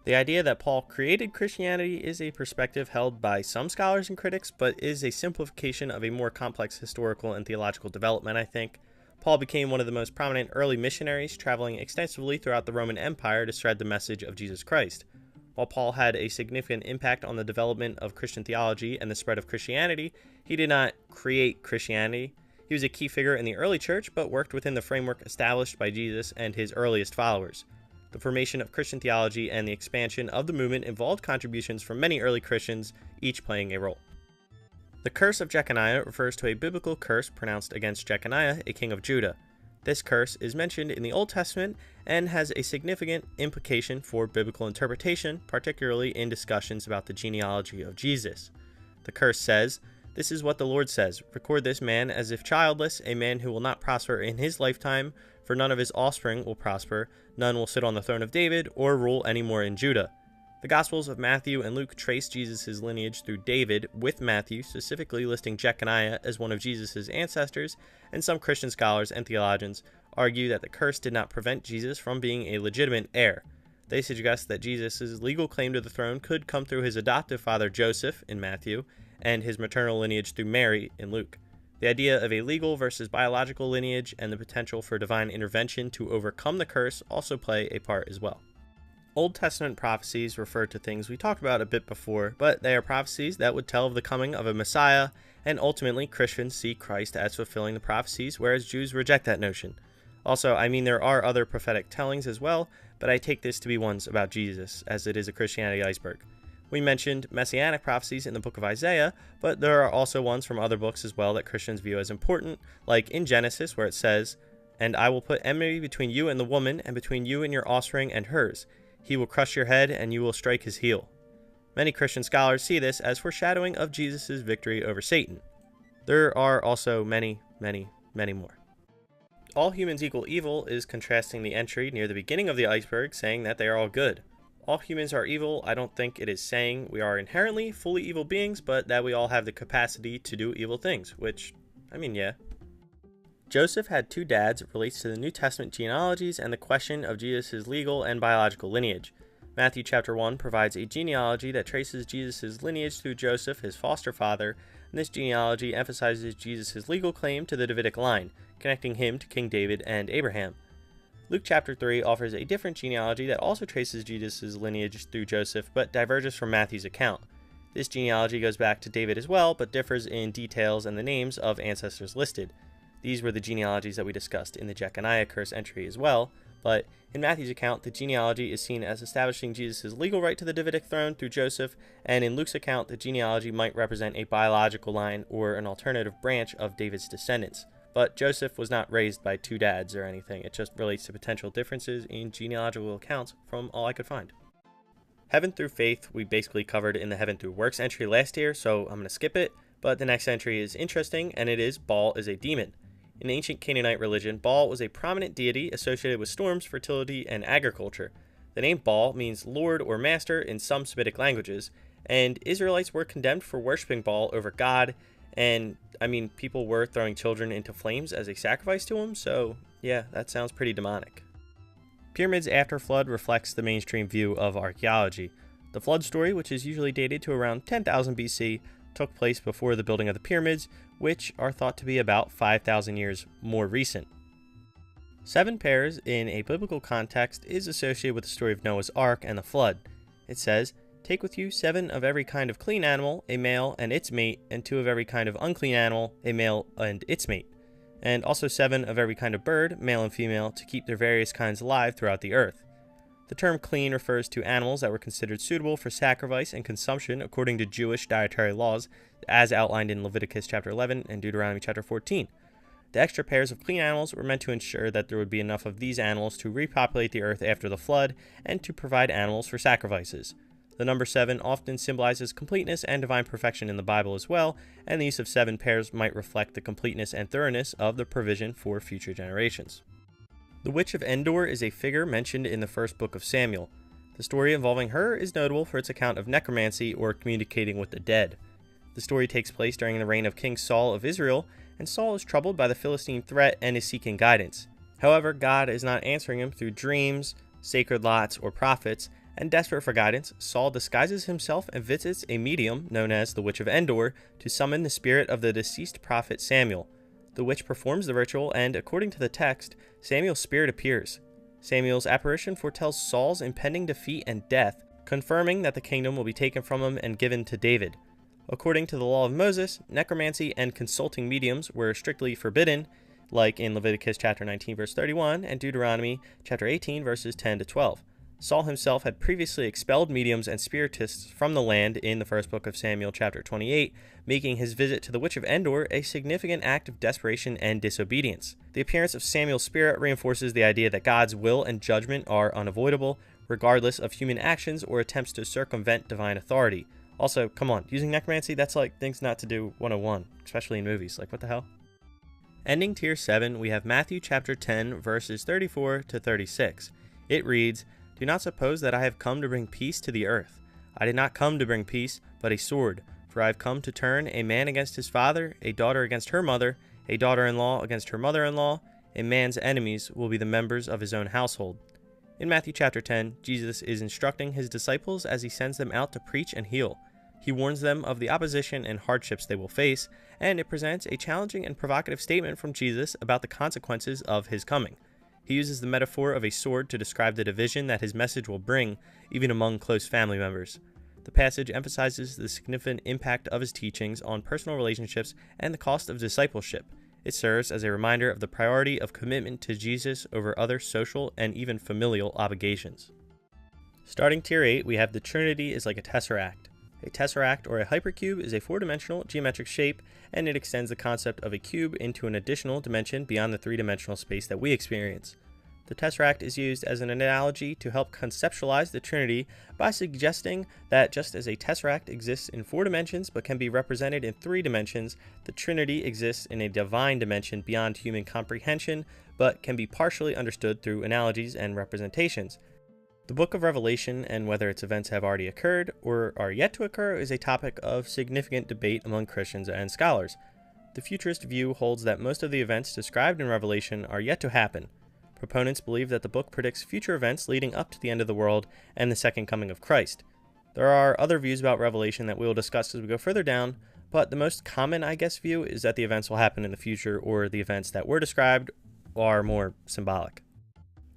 The idea that Paul created Christianity is a perspective held by some scholars and critics, but is a simplification of a more complex historical and theological development, I think. Paul became one of the most prominent early missionaries, traveling extensively throughout the Roman Empire to spread the message of Jesus Christ. While Paul had a significant impact on the development of Christian theology and the spread of Christianity, he did not create Christianity. He was a key figure in the early church, but worked within the framework established by Jesus and his earliest followers. The formation of Christian theology and the expansion of the movement involved contributions from many early Christians, each playing a role. The curse of Jeconiah refers to a biblical curse pronounced against Jeconiah, a king of Judah. This curse is mentioned in the Old Testament and has a significant implication for biblical interpretation, particularly in discussions about the genealogy of Jesus. The curse says, "This is what the Lord says, record this man as if childless, a man who will not prosper in his lifetime, for none of his offspring will prosper, none will sit on the throne of David or rule anymore in Judah." The Gospels of Matthew and Luke trace Jesus' lineage through David, with Matthew specifically listing Jeconiah as one of Jesus' ancestors, and some Christian scholars and theologians argue that the curse did not prevent Jesus from being a legitimate heir. They suggest that Jesus' legal claim to the throne could come through his adoptive father Joseph in Matthew, and his maternal lineage through Mary in Luke. The idea of a legal versus biological lineage and the potential for divine intervention to overcome the curse also play a part as well. Old Testament prophecies refer to things we talked about a bit before, but they are prophecies that would tell of the coming of a Messiah, and ultimately Christians see Christ as fulfilling the prophecies, whereas Jews reject that notion. Also, there are other prophetic tellings as well, but I take this to be ones about Jesus, as it is a Christianity iceberg. We mentioned messianic prophecies in the book of Isaiah, but there are also ones from other books as well that Christians view as important, like in Genesis, where it says, "And I will put enmity between you and the woman, and between you and your offspring and hers. He will crush your head, and you will strike his heel." Many Christian scholars see this as foreshadowing of Jesus' victory over Satan. There are also many, many, many more. All humans equal evil is contrasting the entry near the beginning of the iceberg, saying that they are all good. All humans are evil. I don't think it is saying we are inherently fully evil beings, but that we all have the capacity to do evil things, which, yeah. Joseph had 2 dads relates to the New Testament genealogies and the question of Jesus' legal and biological lineage. Matthew chapter 1 provides a genealogy that traces Jesus' lineage through Joseph, his foster father, and this genealogy emphasizes Jesus' legal claim to the Davidic line, connecting him to King David and Abraham. Luke chapter 3 offers a different genealogy that also traces Jesus' lineage through Joseph, but diverges from Matthew's account. This genealogy goes back to David as well, but differs in details and the names of ancestors listed. These were the genealogies that we discussed in the Jeconiah curse entry as well, but in Matthew's account, the genealogy is seen as establishing Jesus' legal right to the Davidic throne through Joseph, and in Luke's account, the genealogy might represent a biological line or an alternative branch of David's descendants. But Joseph was not raised by 2 dads or anything. It just relates to potential differences in genealogical accounts from all I could find. Heaven through faith we basically covered in the heaven through works entry last year, so I'm going to skip it, but the next entry is interesting, and it is Baal is a demon. In ancient Canaanite religion, Baal was a prominent deity associated with storms, fertility, and agriculture. The name Baal means lord or master in some Semitic languages, and Israelites were condemned for worshiping Baal over God, and people were throwing children into flames as a sacrifice to him, so yeah, that sounds pretty demonic. Pyramids after flood reflects the mainstream view of archaeology. The flood story, which is usually dated to around 10,000 BC, took place before the building of the pyramids, which are thought to be about 5,000 years more recent. 7 pairs in a biblical context is associated with the story of Noah's Ark and the flood. It says, "Take with you 7 of every kind of clean animal, a male and its mate, and 2 of every kind of unclean animal, a male and its mate." and also 7 of every kind of bird, male and female, to keep their various kinds alive throughout the earth. The term clean refers to animals that were considered suitable for sacrifice and consumption according to Jewish dietary laws, as outlined in Leviticus chapter 11 and Deuteronomy chapter 14. The extra pairs of clean animals were meant to ensure that there would be enough of these animals to repopulate the earth after the flood and to provide animals for sacrifices. The number 7 often symbolizes completeness and divine perfection in the Bible as well, and the use of 7 pairs might reflect the completeness and thoroughness of the provision for future generations. The Witch of Endor is a figure mentioned in the first book of Samuel. The story involving her is notable for its account of necromancy, or communicating with the dead. The story takes place during the reign of King Saul of Israel, and Saul is troubled by the Philistine threat and is seeking guidance. However, God is not answering him through dreams, sacred lots, or prophets, and desperate for guidance, Saul disguises himself and visits a medium known as the Witch of Endor to summon the spirit of the deceased prophet Samuel. The witch performs the ritual, and according to the text, Samuel's spirit appears. Samuel's apparition foretells Saul's impending defeat and death, confirming that the kingdom will be taken from him and given to David. According to the law of Moses, necromancy and consulting mediums were strictly forbidden, like in Leviticus chapter 19 verse 31 and Deuteronomy chapter 18 verses 10 to 12. Saul himself had previously expelled mediums and spiritists from the land in the first book of Samuel chapter 28, making his visit to the Witch of Endor a significant act of desperation and disobedience. The appearance of Samuel's spirit reinforces the idea that God's will and judgment are unavoidable, regardless of human actions or attempts to circumvent divine authority. Also, come on, using necromancy, that's like things not to do 101, especially in movies. Like, what the hell? Ending tier 7, we have Matthew chapter 10, verses 34 to 36. It reads, "Do not suppose that I have come to bring peace to the earth. I did not come to bring peace, but a sword. For I have come to turn a man against his father, a daughter against her mother, a daughter-in-law against her mother-in-law. A man's enemies will be the members of his own household." In Matthew chapter 10, Jesus is instructing his disciples as he sends them out to preach and heal. He warns them of the opposition and hardships they will face, and it presents a challenging and provocative statement from Jesus about the consequences of his coming. He uses the metaphor of a sword to describe the division that his message will bring, even among close family members. The passage emphasizes the significant impact of his teachings on personal relationships and the cost of discipleship. It serves as a reminder of the priority of commitment to Jesus over other social and even familial obligations. Starting tier 8, we have the Trinity is like a tesseract. A tesseract, or a hypercube, is a 4-dimensional geometric shape, and it extends the concept of a cube into an additional dimension beyond the 3-dimensional space that we experience. The tesseract is used as an analogy to help conceptualize the Trinity by suggesting that just as a tesseract exists in 4 dimensions but can be represented in 3 dimensions, the Trinity exists in a divine dimension beyond human comprehension but can be partially understood through analogies and representations. The book of Revelation, and whether its events have already occurred or are yet to occur, is a topic of significant debate among Christians and scholars. The futurist view holds that most of the events described in Revelation are yet to happen. Proponents believe that the book predicts future events leading up to the end of the world and the second coming of Christ. There are other views about Revelation that we will discuss as we go further down, but the most common, view is that the events will happen in the future, or the events that were described are more symbolic.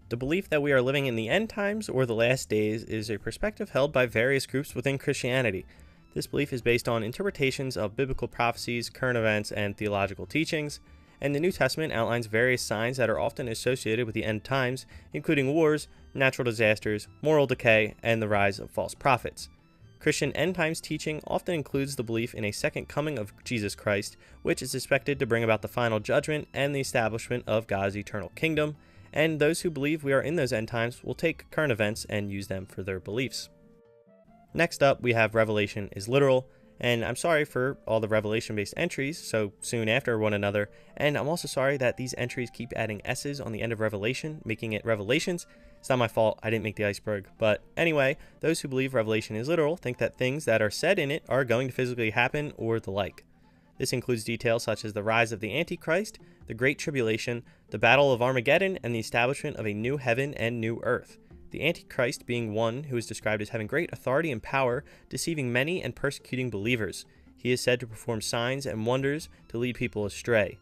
The belief that we are living in the end times or the last days is a perspective held by various groups within Christianity. This belief is based on interpretations of biblical prophecies, current events, and theological teachings, and the New Testament outlines various signs that are often associated with the end times, including wars, natural disasters, moral decay, and the rise of false prophets. Christian end times teaching often includes the belief in a second coming of Jesus Christ, which is expected to bring about the final judgment and the establishment of God's eternal kingdom, and those who believe we are in those end times will take current events and use them for their beliefs. Next up, we have Revelation is literal, and I'm sorry for all the Revelation-based entries so soon after one another, and I'm also sorry that these entries keep adding S's on the end of Revelation, making it Revelations. It's not my fault, I didn't make the iceberg, but anyway, those who believe Revelation is literal think that things that are said in it are going to physically happen or the like. This includes details such as the rise of the Antichrist, the Great Tribulation, the Battle of Armageddon, and the establishment of a new heaven and new earth. The Antichrist being one who is described as having great authority and power, deceiving many and persecuting believers. He is said to perform signs and wonders to lead people astray.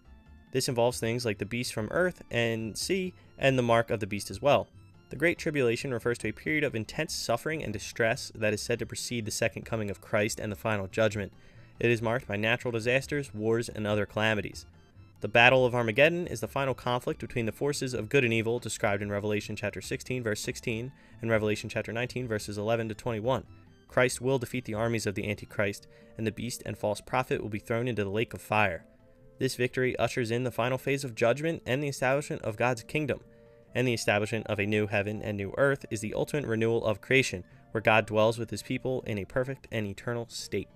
This involves things like the beast from earth and sea, and the mark of the beast as well. The Great Tribulation refers to a period of intense suffering and distress that is said to precede the second coming of Christ and the final judgment. It is marked by natural disasters, wars, and other calamities. The Battle of Armageddon is the final conflict between the forces of good and evil described in Revelation chapter 16, verse 16, and Revelation chapter 19, verses 11 to 21. Christ will defeat the armies of the Antichrist, and the beast and false prophet will be thrown into the lake of fire. This victory ushers in the final phase of judgment and the establishment of God's kingdom, and the establishment of a new heaven and new earth is the ultimate renewal of creation, where God dwells with his people in a perfect and eternal state.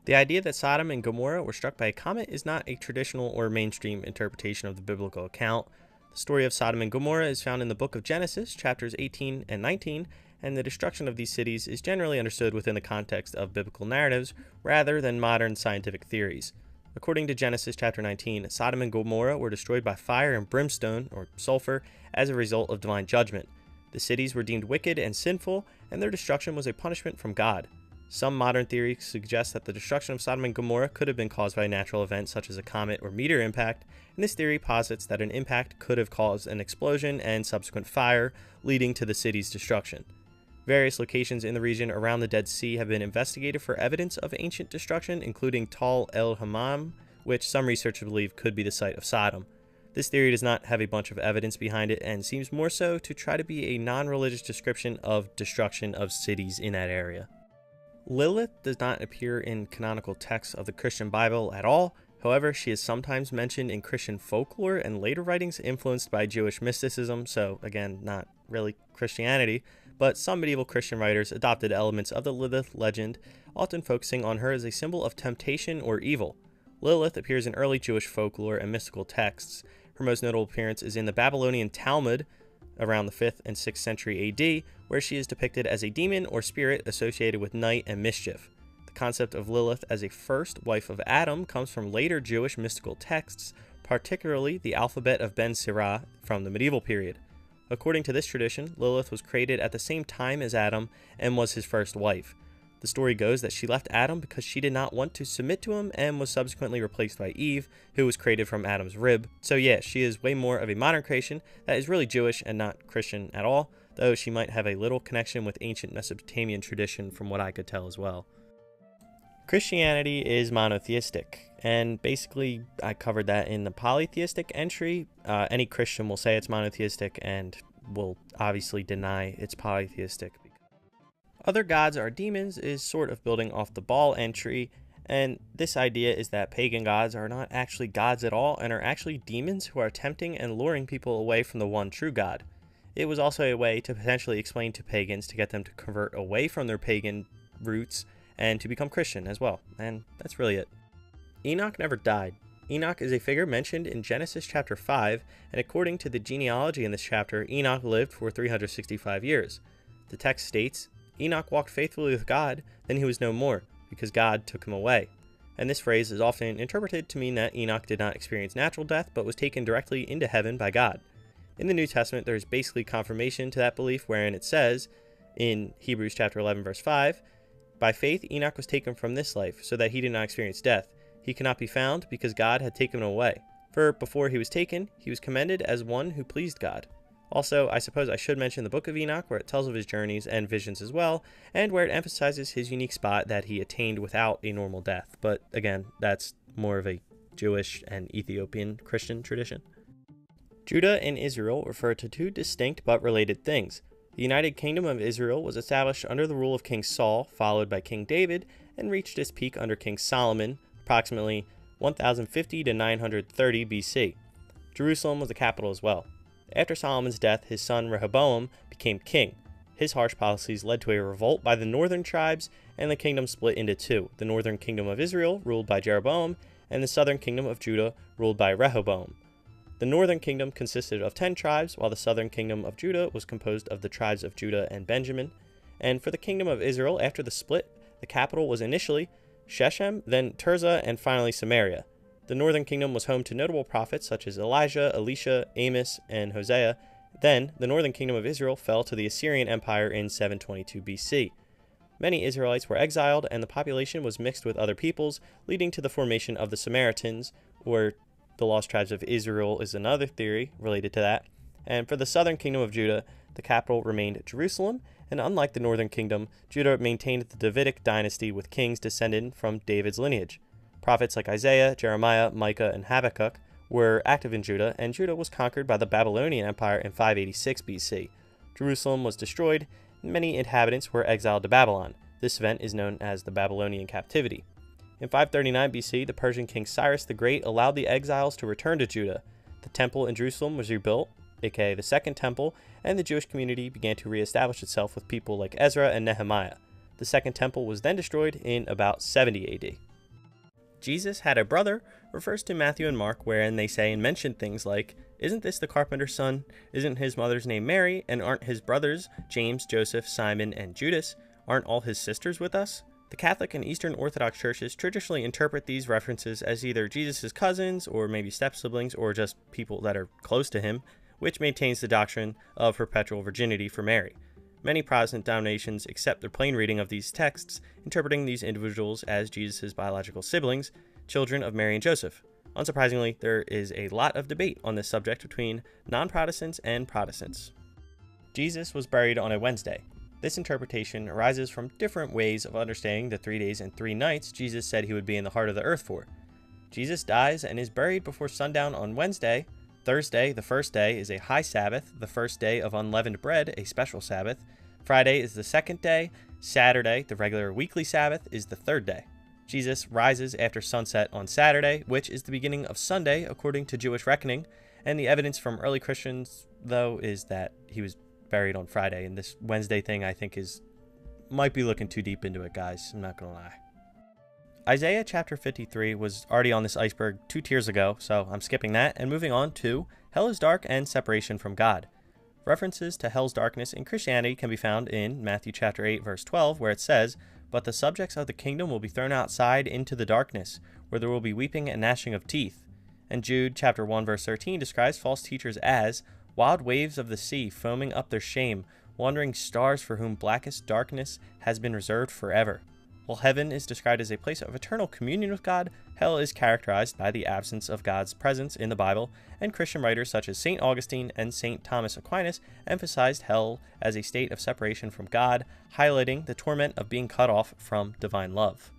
The idea that Sodom and Gomorrah were struck by a comet is not a traditional or mainstream interpretation of the biblical account. The story of Sodom and Gomorrah is found in the book of Genesis, chapters 18 and 19, and the destruction of these cities is generally understood within the context of biblical narratives rather than modern scientific theories. According to Genesis chapter 19, Sodom and Gomorrah were destroyed by fire and brimstone, or sulfur, as a result of divine judgment. The cities were deemed wicked and sinful, and their destruction was a punishment from God. Some modern theories suggest that the destruction of Sodom and Gomorrah could have been caused by a natural event such as a comet or meteor impact, and this theory posits that an impact could have caused an explosion and subsequent fire, leading to the city's destruction. Various locations in the region around the Dead Sea have been investigated for evidence of ancient destruction, including Tal el-Hammam, which some researchers believe could be the site of Sodom. This theory does not have a bunch of evidence behind it and seems more so to try to be a non-religious description of destruction of cities in that area. Lilith does not appear in canonical texts of the Christian Bible at all. However, she is sometimes mentioned in Christian folklore and later writings influenced by Jewish mysticism, so again, not really Christianity, but some medieval Christian writers adopted elements of the Lilith legend, often focusing on her as a symbol of temptation or evil. Lilith appears in early Jewish folklore and mystical texts. Her most notable appearance is in the Babylonian Talmud around the 5th and 6th century AD, where she is depicted as a demon or spirit associated with night and mischief. The concept of Lilith as a first wife of Adam comes from later Jewish mystical texts, particularly the alphabet of Ben Sirah from the medieval period. According to this tradition, Lilith was created at the same time as Adam and was his first wife. The story goes that she left Adam because she did not want to submit to him and was subsequently replaced by Eve, who was created from Adam's rib. So yeah, she is way more of a modern creation that is really Jewish and not Christian at all, though she might have a little connection with ancient Mesopotamian tradition from what I could tell as well. Christianity is monotheistic, and basically I covered that in the polytheistic entry. Any Christian will say it's monotheistic and will obviously deny it's polytheistic. Other gods are demons is sort of building off the Baal entry, and this idea is that pagan gods are not actually gods at all and are actually demons who are tempting and luring people away from the one true God. It was also a way to potentially explain to pagans to get them to convert away from their pagan roots and to become Christian as well, and that's really it. Enoch never died. Enoch is a figure mentioned in Genesis chapter 5, and according to the genealogy in this chapter, Enoch lived for 365 years. The text states, Enoch walked faithfully with God, then he was no more, because God took him away. And this phrase is often interpreted to mean that Enoch did not experience natural death, but was taken directly into heaven by God. In the New Testament, there is basically confirmation to that belief, wherein it says, in Hebrews chapter 11, verse 5, by faith Enoch was taken from this life, so that he did not experience death. He cannot be found, because God had taken him away. For before he was taken, he was commended as one who pleased God. Also, I suppose I should mention the Book of Enoch, where it tells of his journeys and visions as well, and where it emphasizes his unique spot that he attained without a normal death. But again, that's more of a Jewish and Ethiopian Christian tradition. Judah and Israel refer to two distinct but related things. The United Kingdom of Israel was established under the rule of King Saul, followed by King David, and reached its peak under King Solomon, approximately 1050 to 930 BC. Jerusalem was the capital as well. After Solomon's death, his son Rehoboam became king. His harsh policies led to a revolt by the northern tribes, and the kingdom split into two, the northern kingdom of Israel, ruled by Jeroboam, and the southern kingdom of Judah, ruled by Rehoboam. The northern kingdom consisted of 10 tribes, while the southern kingdom of Judah was composed of the tribes of Judah and Benjamin. And for the kingdom of Israel, after the split, the capital was initially Shechem, then Tirzah, and finally Samaria. The northern kingdom was home to notable prophets such as Elijah, Elisha, Amos, and Hosea. Then, the northern kingdom of Israel fell to the Assyrian Empire in 722 BC. Many Israelites were exiled, and the population was mixed with other peoples, leading to the formation of the Samaritans, or the lost tribes of Israel is another theory related to that. And for the southern kingdom of Judah, the capital remained Jerusalem, and unlike the northern kingdom, Judah maintained the Davidic dynasty with kings descended from David's lineage. Prophets like Isaiah, Jeremiah, Micah, and Habakkuk were active in Judah, and Judah was conquered by the Babylonian Empire in 586 BC. Jerusalem was destroyed, and many inhabitants were exiled to Babylon. This event is known as the Babylonian captivity. In 539 BC, the Persian king Cyrus the Great allowed the exiles to return to Judah. The temple in Jerusalem was rebuilt, aka the Second Temple, and the Jewish community began to reestablish itself with people like Ezra and Nehemiah. The Second Temple was then destroyed in about 70 AD. Jesus had a brother refers to Matthew and Mark, wherein they say and mention things like, "Isn't this the carpenter's son? Isn't his mother's name Mary? And aren't his brothers James, Joseph, Simon, and Judas? Aren't all his sisters with us?" The Catholic and Eastern Orthodox churches traditionally interpret these references as either Jesus' cousins, or maybe step-siblings, or just people that are close to him, which maintains the doctrine of perpetual virginity for Mary. Many Protestant denominations accept the plain reading of these texts, interpreting these individuals as Jesus' biological siblings, children of Mary and Joseph. Unsurprisingly, there is a lot of debate on this subject between non-Protestants and Protestants. Jesus was buried on a Wednesday. This interpretation arises from different ways of understanding the 3 days and 3 nights Jesus said he would be in the heart of the earth for. Jesus dies and is buried before sundown on Wednesday. Thursday, the first day, is a high Sabbath, the first day of unleavened bread, a special Sabbath. Friday is the second day. Saturday, the regular weekly Sabbath, is the third day. Jesus rises after sunset on Saturday, which is the beginning of Sunday according to Jewish reckoning, and the evidence from early Christians, though, is that he was buried on Friday, and this Wednesday thing I think might be looking too deep into it, guys. I'm not gonna lie. Isaiah chapter 53 was already on this iceberg 2 tiers ago, so I'm skipping that and moving on to Hell is dark and separation from God. References to hell's darkness in Christianity can be found in Matthew chapter 8 verse 12, where it says, "But the subjects of the kingdom will be thrown outside into the darkness, where there will be weeping and gnashing of teeth." And Jude chapter 1 verse 13 describes false teachers as wild waves of the sea foaming up their shame, wandering stars for whom blackest darkness has been reserved forever. While heaven is described as a place of eternal communion with God, hell is characterized by the absence of God's presence in the Bible, and Christian writers such as St. Augustine and St. Thomas Aquinas emphasized hell as a state of separation from God, highlighting the torment of being cut off from divine love.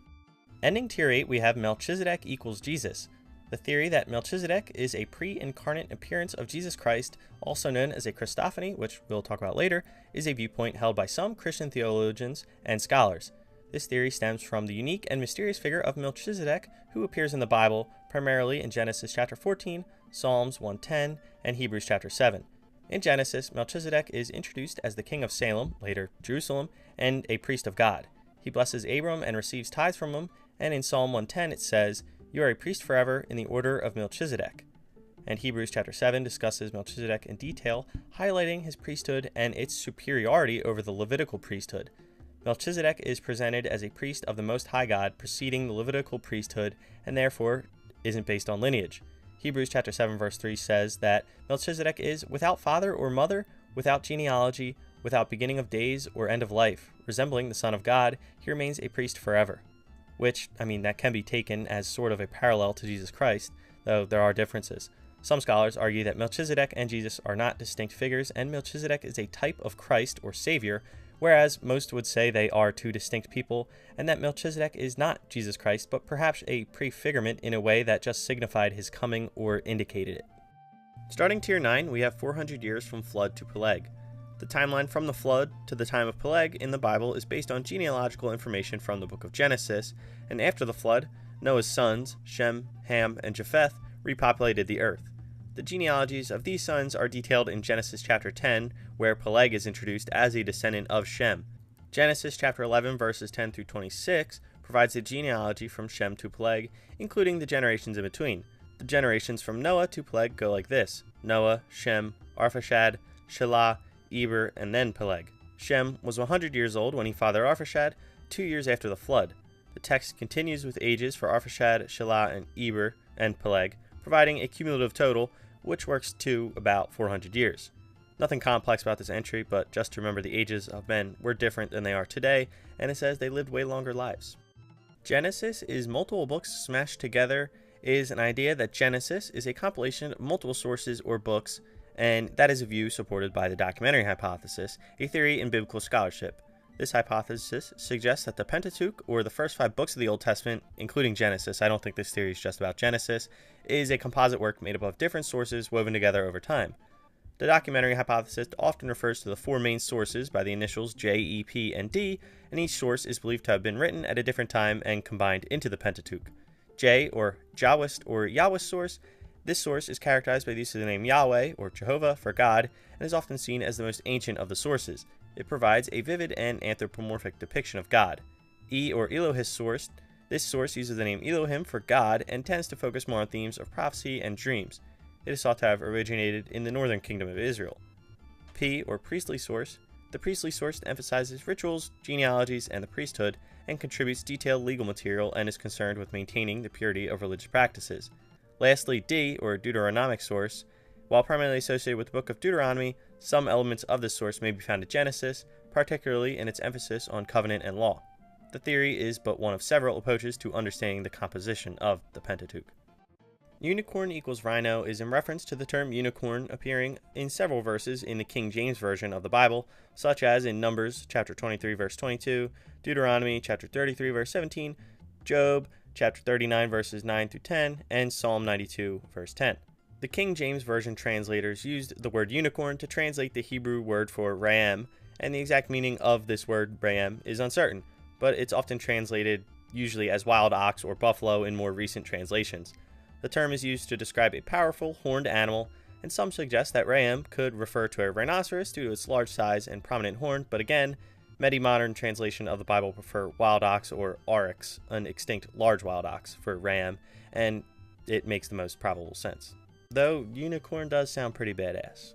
Ending tier 8, we have Melchizedek equals Jesus. The theory that Melchizedek is a pre-incarnate appearance of Jesus Christ, also known as a Christophany, which we'll talk about later, is a viewpoint held by some Christian theologians and scholars. This theory stems from the unique and mysterious figure of Melchizedek, who appears in the Bible, primarily in Genesis chapter 14, Psalms 110, and Hebrews chapter 7. In Genesis, Melchizedek is introduced as the king of Salem, later Jerusalem, and a priest of God. He blesses Abram and receives tithes from him, and in Psalm 110 it says, "You are a priest forever in the order of Melchizedek." And Hebrews chapter 7 discusses Melchizedek in detail, highlighting his priesthood and its superiority over the Levitical priesthood. Melchizedek is presented as a priest of the Most High God, preceding the Levitical priesthood, and therefore isn't based on lineage. Hebrews chapter 7 verse 3 says that Melchizedek is without father or mother, without genealogy, without beginning of days or end of life. Resembling the Son of God, he remains a priest forever. Which, that can be taken as sort of a parallel to Jesus Christ, though there are differences. Some scholars argue that Melchizedek and Jesus are not distinct figures, and Melchizedek is a type of Christ or Savior, whereas most would say they are 2 distinct people, and that Melchizedek is not Jesus Christ, but perhaps a prefigurement in a way that just signified his coming or indicated it. Starting tier 9, we have 400 years from flood to Peleg. The timeline from the flood to the time of Peleg in the Bible is based on genealogical information from the book of Genesis, and after the flood, Noah's sons, Shem, Ham, and Japheth, repopulated the earth. The genealogies of these sons are detailed in Genesis chapter 10, where Peleg is introduced as a descendant of Shem. Genesis chapter 11 verses 10 through 26 provides the genealogy from Shem to Peleg, including the generations in between. The generations from Noah to Peleg go like this: Noah, Shem, Arphaxad, Shelah, Eber, and then Peleg. Shem was 100 years old when he fathered Arphaxad, 2 years after the flood. The text continues with ages for Arphaxad, Shelah, and Eber, and Peleg, providing a cumulative total, which works to about 400 years. Nothing complex about this entry, but just to remember the ages of men were different than they are today, and it says they lived way longer lives. Genesis is multiple books smashed together is an idea that Genesis is a compilation of multiple sources or books, and that is a view supported by the documentary hypothesis, a theory in biblical scholarship. This hypothesis suggests that the Pentateuch, or the first 5 books of the Old Testament, including Genesis — I don't think this theory is just about Genesis — is a composite work made up of different sources woven together over time. The documentary hypothesis often refers to the 4 main sources by the initials J, E, P, and D, and each source is believed to have been written at a different time and combined into the Pentateuch. J, or Jahwist or Yahwist source. This source is characterized by the use of the name Yahweh, or Jehovah, for God, and is often seen as the most ancient of the sources. It provides a vivid and anthropomorphic depiction of God. E, or Elohist source. This source uses the name Elohim for God and tends to focus more on themes of prophecy and dreams. It is thought to have originated in the northern kingdom of Israel. P, or priestly source. The priestly source emphasizes rituals, genealogies, and the priesthood, and contributes detailed legal material and is concerned with maintaining the purity of religious practices. Lastly, D, or Deuteronomic source. While primarily associated with the book of Deuteronomy, some elements of this source may be found in Genesis, particularly in its emphasis on covenant and law. The theory is but one of several approaches to understanding the composition of the Pentateuch. Unicorn equals rhino is in reference to the term unicorn appearing in several verses in the King James Version of the Bible, such as in Numbers chapter 23 verse 22, Deuteronomy chapter 33 verse 17, Job chapter 39 verses 9 through 10, and Psalm 92 verse 10. The King James Version translators used the word unicorn to translate the Hebrew word for ram, and the exact meaning of this word ram is uncertain, but it's often translated usually as wild ox or buffalo in more recent translations. The term is used to describe a powerful, horned animal, and some suggest that ram could refer to a rhinoceros due to its large size and prominent horn, but again, many modern translations of the Bible prefer wild ox or aurochs, an extinct large wild ox, for ram, and it makes the most probable sense. Though unicorn does sound pretty badass.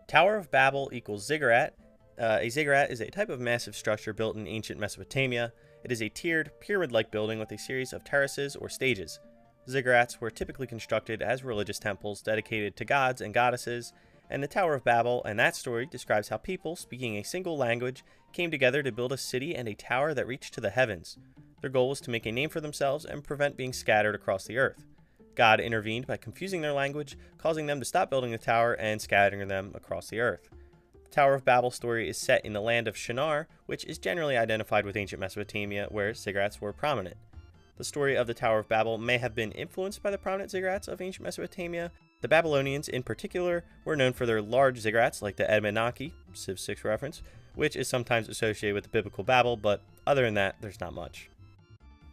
Tower of Babel equals ziggurat. A ziggurat is a type of massive structure built in ancient Mesopotamia. It is a tiered, pyramid-like building with a series of terraces or stages. Ziggurats were typically constructed as religious temples dedicated to gods and goddesses, and the Tower of Babel and that story describes how people speaking a single language came together to build a city and a tower that reached to the heavens. Their goal was to make a name for themselves and prevent being scattered across the earth. God intervened by confusing their language, causing them to stop building the tower and scattering them across the earth. The Tower of Babel story is set in the land of Shinar, which is generally identified with ancient Mesopotamia, where ziggurats were prominent. The story of the Tower of Babel may have been influenced by the prominent ziggurats of ancient Mesopotamia. The Babylonians, in particular, were known for their large ziggurats like the Anunnaki, Civ 6 reference, which is sometimes associated with the biblical Babel, but other than that, there's not much.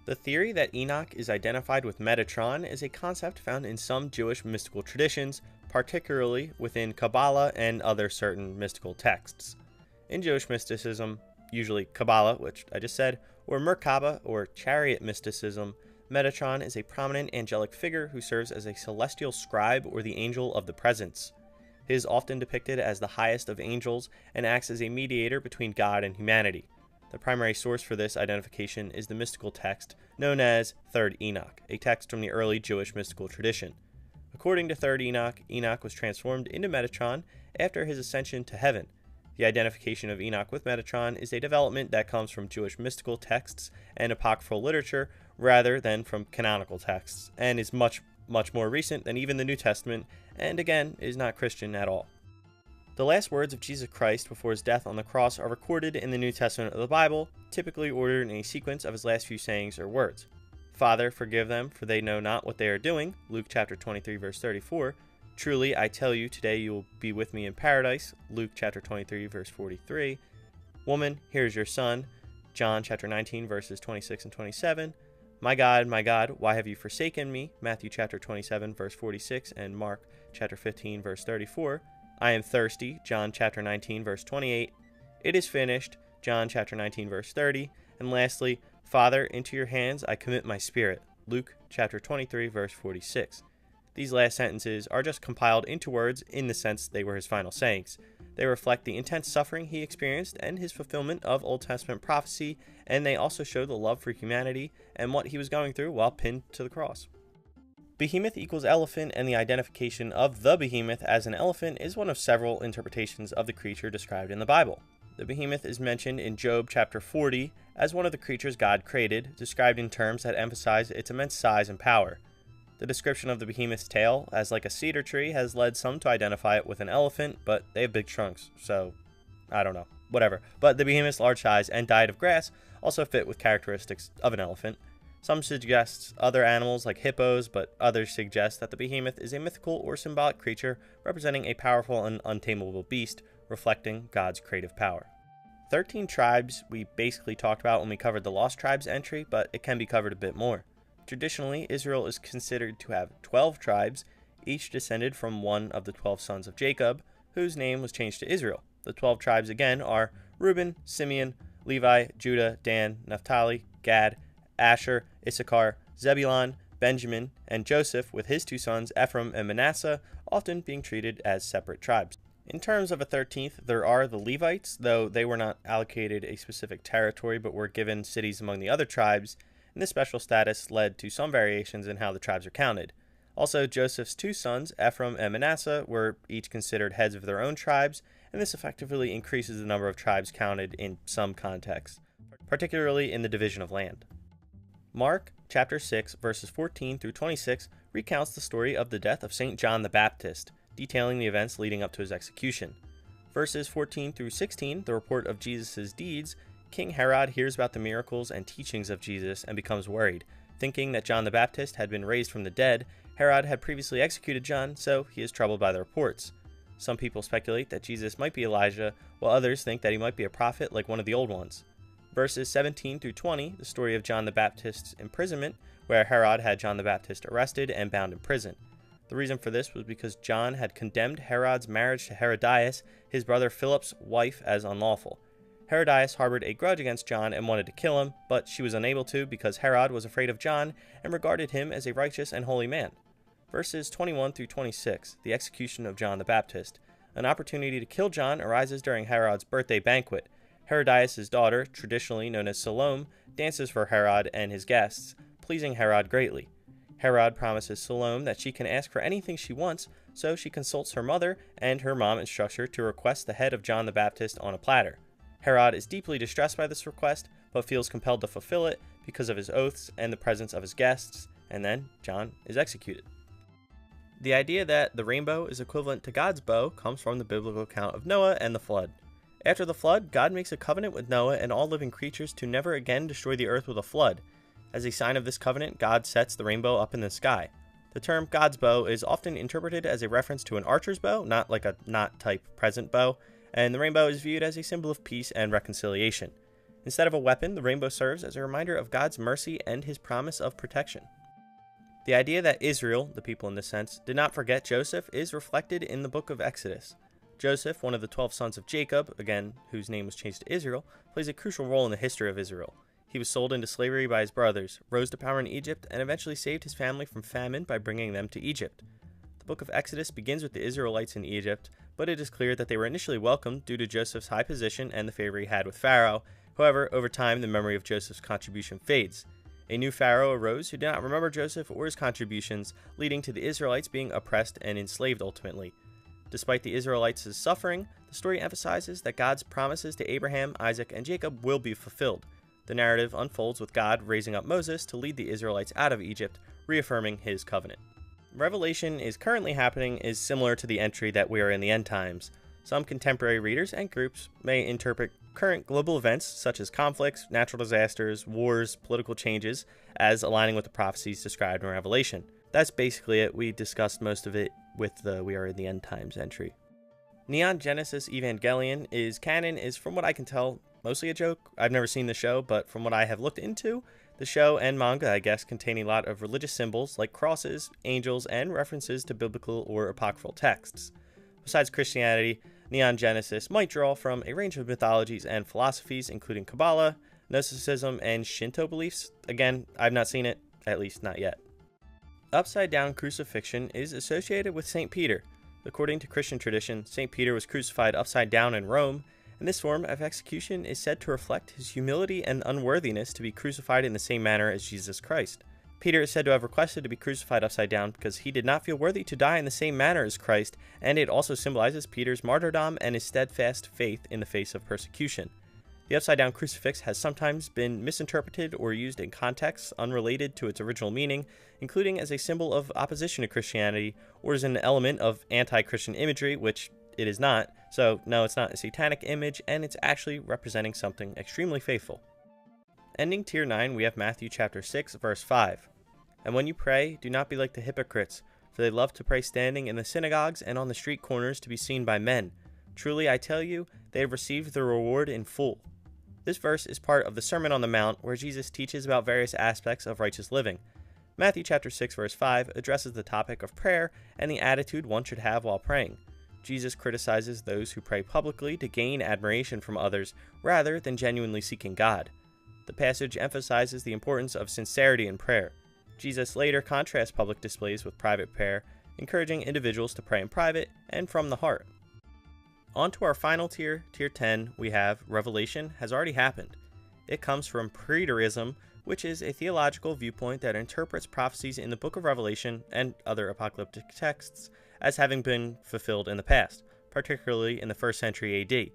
The theory that Enoch is identified with Metatron is a concept found in some Jewish mystical traditions, particularly within Kabbalah and other certain mystical texts. In Jewish mysticism, usually Kabbalah, which I just said, or Merkaba, or chariot mysticism, Metatron is a prominent angelic figure who serves as a celestial scribe or the angel of the presence. He is often depicted as the highest of angels and acts as a mediator between God and humanity. The primary source for this identification is the mystical text known as 3rd Enoch, a text from the early Jewish mystical tradition. According to 3rd Enoch, Enoch was transformed into Metatron after his ascension to heaven. The identification of Enoch with Metatron is a development that comes from Jewish mystical texts and apocryphal literature rather than from canonical texts, and is much more recent than even the New Testament, and again, is not Christian at all. The last words of Jesus Christ before his death on the cross are recorded in the New Testament of the Bible, typically ordered in a sequence of his last few sayings or words. Father, forgive them, for they know not what they are doing, Luke chapter 23, verse 34. Truly, I tell you, today you will be with me in paradise, Luke chapter 23, verse 43. Woman, here is your son, John chapter 19, verses 26 and 27. My God, why have you forsaken me, Matthew chapter 27, verse 46, and Mark chapter 15, verse 34. I am thirsty, John chapter 19, verse 28. It is finished, John chapter 19, verse 30. And lastly, Father, into your hands I commit my spirit, Luke chapter 23, verse 46. These last sentences are just compiled into words in the sense they were his final sayings. They reflect the intense suffering he experienced and his fulfillment of Old Testament prophecy, and they also show the love for humanity and what he was going through while pinned to the cross. Behemoth equals elephant, and the identification of the behemoth as an elephant is one of several interpretations of the creature described in the Bible. The behemoth is mentioned in Job chapter 40 as one of the creatures God created, described in terms that emphasize its immense size and power. The description of the behemoth's tail as like a cedar tree has led some to identify it with an elephant, but they have big trunks, so I don't know. whatever. But the behemoth's large size and diet of grass also fit with characteristics of an elephant. Some suggest other animals like hippos, but others suggest that the behemoth is a mythical or symbolic creature representing a powerful and untamable beast, reflecting God's creative power. 13 tribes we basically talked about when we covered the Lost Tribes entry, but it can be covered a bit more. Traditionally, Israel is considered to have 12 tribes, each descended from one of the 12 sons of Jacob, whose name was changed to Israel. The 12 tribes again are Reuben, Simeon, Levi, Judah, Dan, Naphtali, Gad, Asher, Issachar, Zebulun, Benjamin, and Joseph, with his two sons Ephraim and Manasseh, often being treated as separate tribes. In terms of a 13th, there are the Levites, though they were not allocated a specific territory but were given cities among the other tribes, and this special status led to some variations in how the tribes are counted. Also, Joseph's two sons, Ephraim and Manasseh, were each considered heads of their own tribes, and this effectively increases the number of tribes counted in some contexts, particularly in the division of land. Mark chapter 6, verses 14 through 26 recounts the story of the death of St. John the Baptist, detailing the events leading up to his execution. Verses 14 through 16, the report of Jesus' deeds. King Herod hears about the miracles and teachings of Jesus and becomes worried, thinking that John the Baptist had been raised from the dead. Herod had previously executed John, so he is troubled by the reports. Some people speculate that Jesus might be Elijah, while others think that he might be a prophet like one of the old ones. Verses 17 through 20, the story of John the Baptist's imprisonment, where Herod had John the Baptist arrested and bound in prison. The reason for this was because John had condemned Herod's marriage to Herodias, his brother Philip's wife, as unlawful. Herodias harbored a grudge against John and wanted to kill him, but she was unable to because Herod was afraid of John and regarded him as a righteous and holy man. Verses 21 through 26, the execution of John the Baptist. An opportunity to kill John arises during Herod's birthday banquet. Herodias' daughter, traditionally known as Salome, dances for Herod and his guests, pleasing Herod greatly. Herod promises Salome that she can ask for anything she wants, so she consults her mother, and her mom instructs her to request the head of John the Baptist on a platter. Herod is deeply distressed by this request, but feels compelled to fulfill it because of his oaths and the presence of his guests, and then John is executed. The idea that the rainbow is equivalent to God's bow comes from the biblical account of Noah and the flood. After the flood, God makes a covenant with Noah and all living creatures to never again destroy the earth with a flood. As a sign of this covenant, God sets the rainbow up in the sky. The term God's bow is often interpreted as a reference to an archer's bow, not like a knot-type present bow, and the rainbow is viewed as a symbol of peace and reconciliation. Instead of a weapon, the rainbow serves as a reminder of God's mercy and his promise of protection. The idea that Israel, the people in this sense, did not forget Joseph is reflected in the book of Exodus. Joseph, one of the 12 sons of Jacob, again, whose name was changed to Israel, plays a crucial role in the history of Israel. He was sold into slavery by his brothers, rose to power in Egypt, and eventually saved his family from famine by bringing them to Egypt. The book of Exodus begins with the Israelites in Egypt, but it is clear that they were initially welcomed due to Joseph's high position and the favor he had with Pharaoh. However, over time, the memory of Joseph's contribution fades. A new Pharaoh arose who did not remember Joseph or his contributions, leading to the Israelites being oppressed and enslaved ultimately. Despite the Israelites' suffering, the story emphasizes that God's promises to Abraham, Isaac, and Jacob will be fulfilled. The narrative unfolds with God raising up Moses to lead the Israelites out of Egypt, reaffirming his covenant. Revelation is currently happening is similar to the entry that we are in the end times. Some contemporary readers and groups may interpret current global events such as conflicts, natural disasters, wars, political changes as aligning with the prophecies described in Revelation. That's basically it. We discussed most of it with the We Are in the End Times entry. Neon Genesis Evangelion is canon is, from what I can tell, mostly a joke. I've never seen the show, but from what I have looked into, the show and manga, I guess, contain a lot of religious symbols like crosses, angels, and references to biblical or apocryphal texts. Besides Christianity, Neon Genesis might draw from a range of mythologies and philosophies, including Kabbalah, Gnosticism, and Shinto beliefs. Again, I've not seen it, at least not yet. Upside-down crucifixion is associated with St. Peter. According to Christian tradition, St. Peter was crucified upside down in Rome, and this form of execution is said to reflect his humility and unworthiness to be crucified in the same manner as Jesus Christ. Peter is said to have requested to be crucified upside down because he did not feel worthy to die in the same manner as Christ, and it also symbolizes Peter's martyrdom and his steadfast faith in the face of persecution. The upside-down crucifix has sometimes been misinterpreted or used in contexts unrelated to its original meaning, including as a symbol of opposition to Christianity or as an element of anti-Christian imagery, which it is not, So no, it's not a satanic image, and it's actually representing something extremely faithful. Ending tier 9, we have Matthew chapter 6, verse 5. And when you pray, do not be like the hypocrites, for they love to pray standing in the synagogues and on the street corners to be seen by men. Truly I tell you, they have received their reward in full. This verse is part of the Sermon on the Mount, where Jesus teaches about various aspects of righteous living. Matthew chapter 6, verse 5 addresses the topic of prayer and the attitude one should have while praying. Jesus criticizes those who pray publicly to gain admiration from others rather than genuinely seeking God. The passage emphasizes the importance of sincerity in prayer. Jesus later contrasts public displays with private prayer, encouraging individuals to pray in private and from the heart. On to our final tier, tier 10, we have Revelation has already happened. It comes from preterism, which is a theological viewpoint that interprets prophecies in the book of Revelation and other apocalyptic texts as having been fulfilled in the past, particularly in the 1st century AD.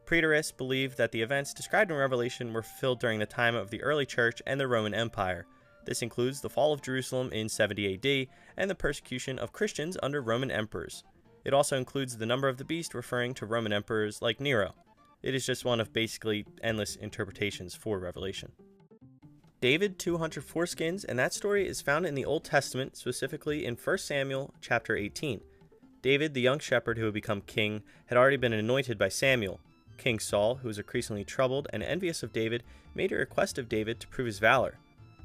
Preterists believe that the events described in Revelation were fulfilled during the time of the early church and the Roman Empire. This includes the fall of Jerusalem in 70 AD and the persecution of Christians under Roman emperors. It also includes the number of the beast, referring to Roman emperors like Nero. It is just one of basically endless interpretations for Revelation. David 200 foreskins, and that story is found in the Old Testament, specifically in 1 Samuel chapter 18. David, the young shepherd who would become king, had already been anointed by Samuel. King Saul, who was increasingly troubled and envious of David, made a request of David to prove his valor.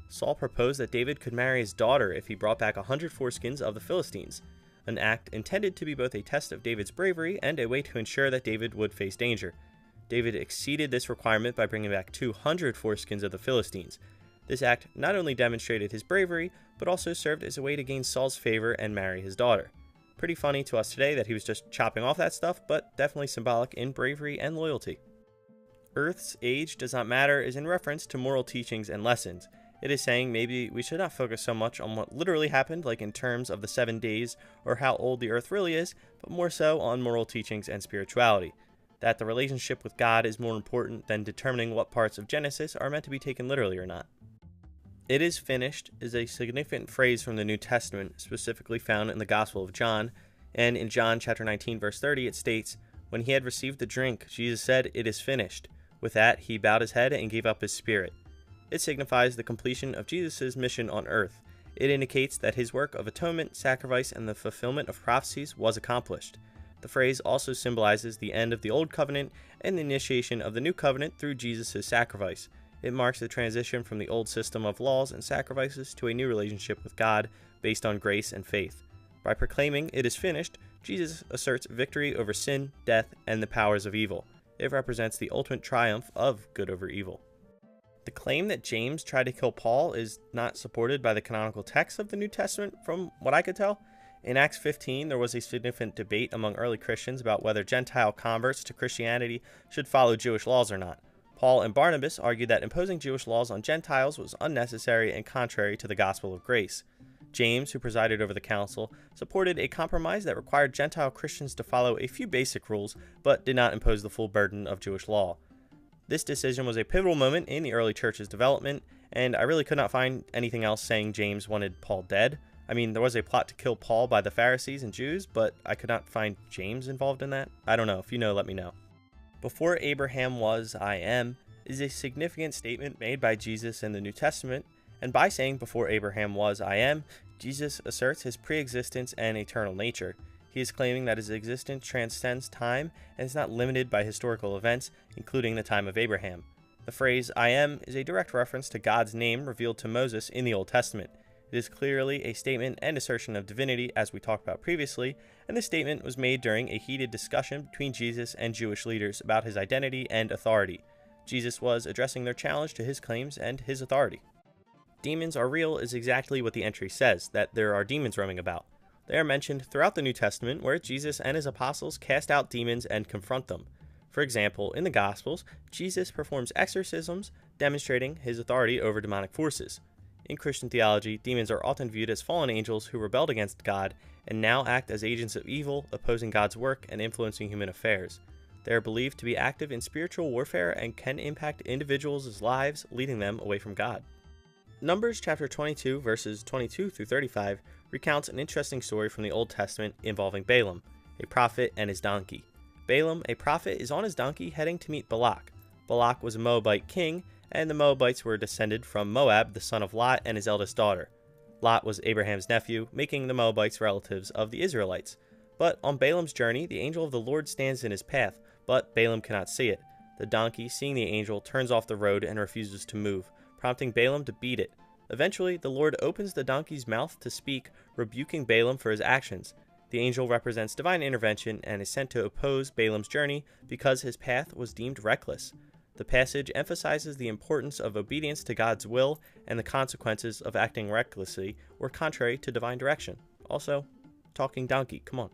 Saul proposed that David could marry his daughter if he brought back 100 foreskins of the Philistines, an act intended to be both a test of David's bravery and a way to ensure that David would face danger. David exceeded this requirement by bringing back 200 foreskins of the Philistines. This act not only demonstrated his bravery, but also served as a way to gain Saul's favor and marry his daughter. Pretty funny to us today that he was just chopping off that stuff, but definitely symbolic in bravery and loyalty. Earth's age does not matter is in reference to moral teachings and lessons. It is saying maybe we should not focus so much on what literally happened, like in terms of the 7 days or how old the earth really is, but more so on moral teachings and spirituality. That the relationship with God is more important than determining what parts of Genesis are meant to be taken literally or not. It is finished is a significant phrase from the New Testament, specifically found in the Gospel of John, and in John chapter 19 verse 30 it states, "When he had received the drink, Jesus said, 'It is finished.' With that, he bowed his head and gave up his spirit." It signifies the completion of Jesus' mission on earth. It indicates that his work of atonement, sacrifice, and the fulfillment of prophecies was accomplished. The phrase also symbolizes the end of the Old Covenant and the initiation of the New Covenant through Jesus' sacrifice. It marks the transition from the old system of laws and sacrifices to a new relationship with God based on grace and faith. By proclaiming "it is finished," Jesus asserts victory over sin, death, and the powers of evil. It represents the ultimate triumph of good over evil. The claim that James tried to kill Paul is not supported by the canonical text of the New Testament, from what I could tell. In Acts 15, there was a significant debate among early Christians about whether Gentile converts to Christianity should follow Jewish laws or not. Paul and Barnabas argued that imposing Jewish laws on Gentiles was unnecessary and contrary to the gospel of grace. James, who presided over the council, supported a compromise that required Gentile Christians to follow a few basic rules, but did not impose the full burden of Jewish law. This decision was a pivotal moment in the early church's development, and I really could not find anything else saying James wanted Paul dead. I mean, there was a plot to kill Paul by the Pharisees and Jews, but I could not find James involved in that. I don't know. If you know, let me know. "Before Abraham was, I am" is a significant statement made by Jesus in the New Testament, and by saying "before Abraham was, I am," Jesus asserts his pre-existence and eternal nature. He is claiming that his existence transcends time and is not limited by historical events, including the time of Abraham. The phrase "I am" is a direct reference to God's name revealed to Moses in the Old Testament. It is clearly a statement and assertion of divinity, as we talked about previously, and this statement was made during a heated discussion between Jesus and Jewish leaders about his identity and authority. Jesus was addressing their challenge to his claims and his authority. Demons are real is exactly what the entry says, that there are demons roaming about. They are mentioned throughout the New Testament, where Jesus and his apostles cast out demons and confront them. For example, in the Gospels, Jesus performs exorcisms, demonstrating his authority over demonic forces. In Christian theology, demons are often viewed as fallen angels who rebelled against God and now act as agents of evil, opposing God's work and influencing human affairs. They are believed to be active in spiritual warfare and can impact individuals' lives, leading them away from God. Numbers chapter 22, verses 22 through 35 recounts an interesting story from the Old Testament involving Balaam, a prophet, and his donkey. Balaam, a prophet, is on his donkey heading to meet Balak. Balak was a Moabite king, and the Moabites were descended from Moab, the son of Lot, and his eldest daughter. Lot was Abraham's nephew, making the Moabites relatives of the Israelites. But on Balaam's journey, the angel of the Lord stands in his path, but Balaam cannot see it. The donkey, seeing the angel, turns off the road and refuses to move, prompting Balaam to beat it. Eventually, the Lord opens the donkey's mouth to speak, rebuking Balaam for his actions. The angel represents divine intervention and is sent to oppose Balaam's journey because his path was deemed reckless. The passage emphasizes the importance of obedience to God's will and the consequences of acting recklessly or contrary to divine direction. Also, talking donkey, come on.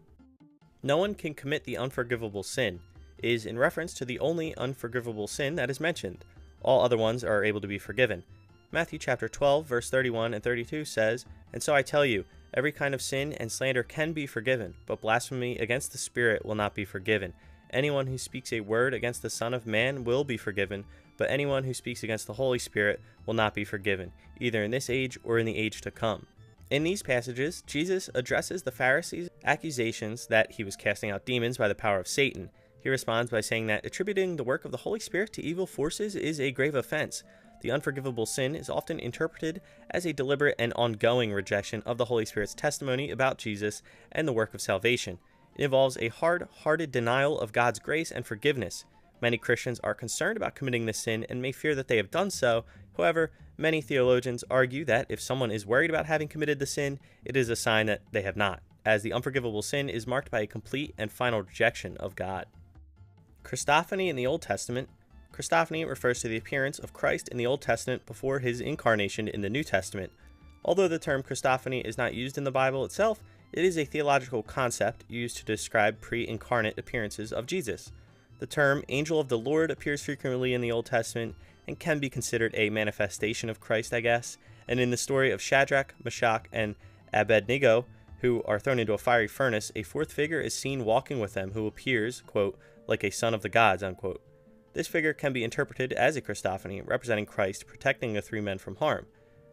No one can commit the unforgivable sin is in reference to the only unforgivable sin that is mentioned. All other ones are able to be forgiven. Matthew chapter 12, verse 31 and 32 says, "And so I tell you, every kind of sin and slander can be forgiven, but blasphemy against the Spirit will not be forgiven. Anyone who speaks a word against the Son of Man will be forgiven, but anyone who speaks against the Holy Spirit will not be forgiven, either in this age or in the age to come." In these passages, Jesus addresses the Pharisees' accusations that he was casting out demons by the power of Satan. He responds by saying that attributing the work of the Holy Spirit to evil forces is a grave offense. The unforgivable sin is often interpreted as a deliberate and ongoing rejection of the Holy Spirit's testimony about Jesus and the work of salvation. It involves a hard-hearted denial of God's grace and forgiveness. Many Christians are concerned about committing this sin and may fear that they have done so. However, many theologians argue that if someone is worried about having committed the sin, it is a sign that they have not, as the unforgivable sin is marked by a complete and final rejection of God. Christophany in the Old Testament. Christophany refers to the appearance of Christ in the Old Testament before his incarnation in the New Testament. Although the term Christophany is not used in the Bible itself, it is a theological concept used to describe pre-incarnate appearances of Jesus. The term angel of the Lord appears frequently in the Old Testament and can be considered a manifestation of Christ, I guess. And in the story of Shadrach, Meshach, and Abednego, who are thrown into a fiery furnace, a fourth figure is seen walking with them who appears, quote, like a son of the gods, unquote. This figure can be interpreted as a Christophany, representing Christ protecting the three men from harm.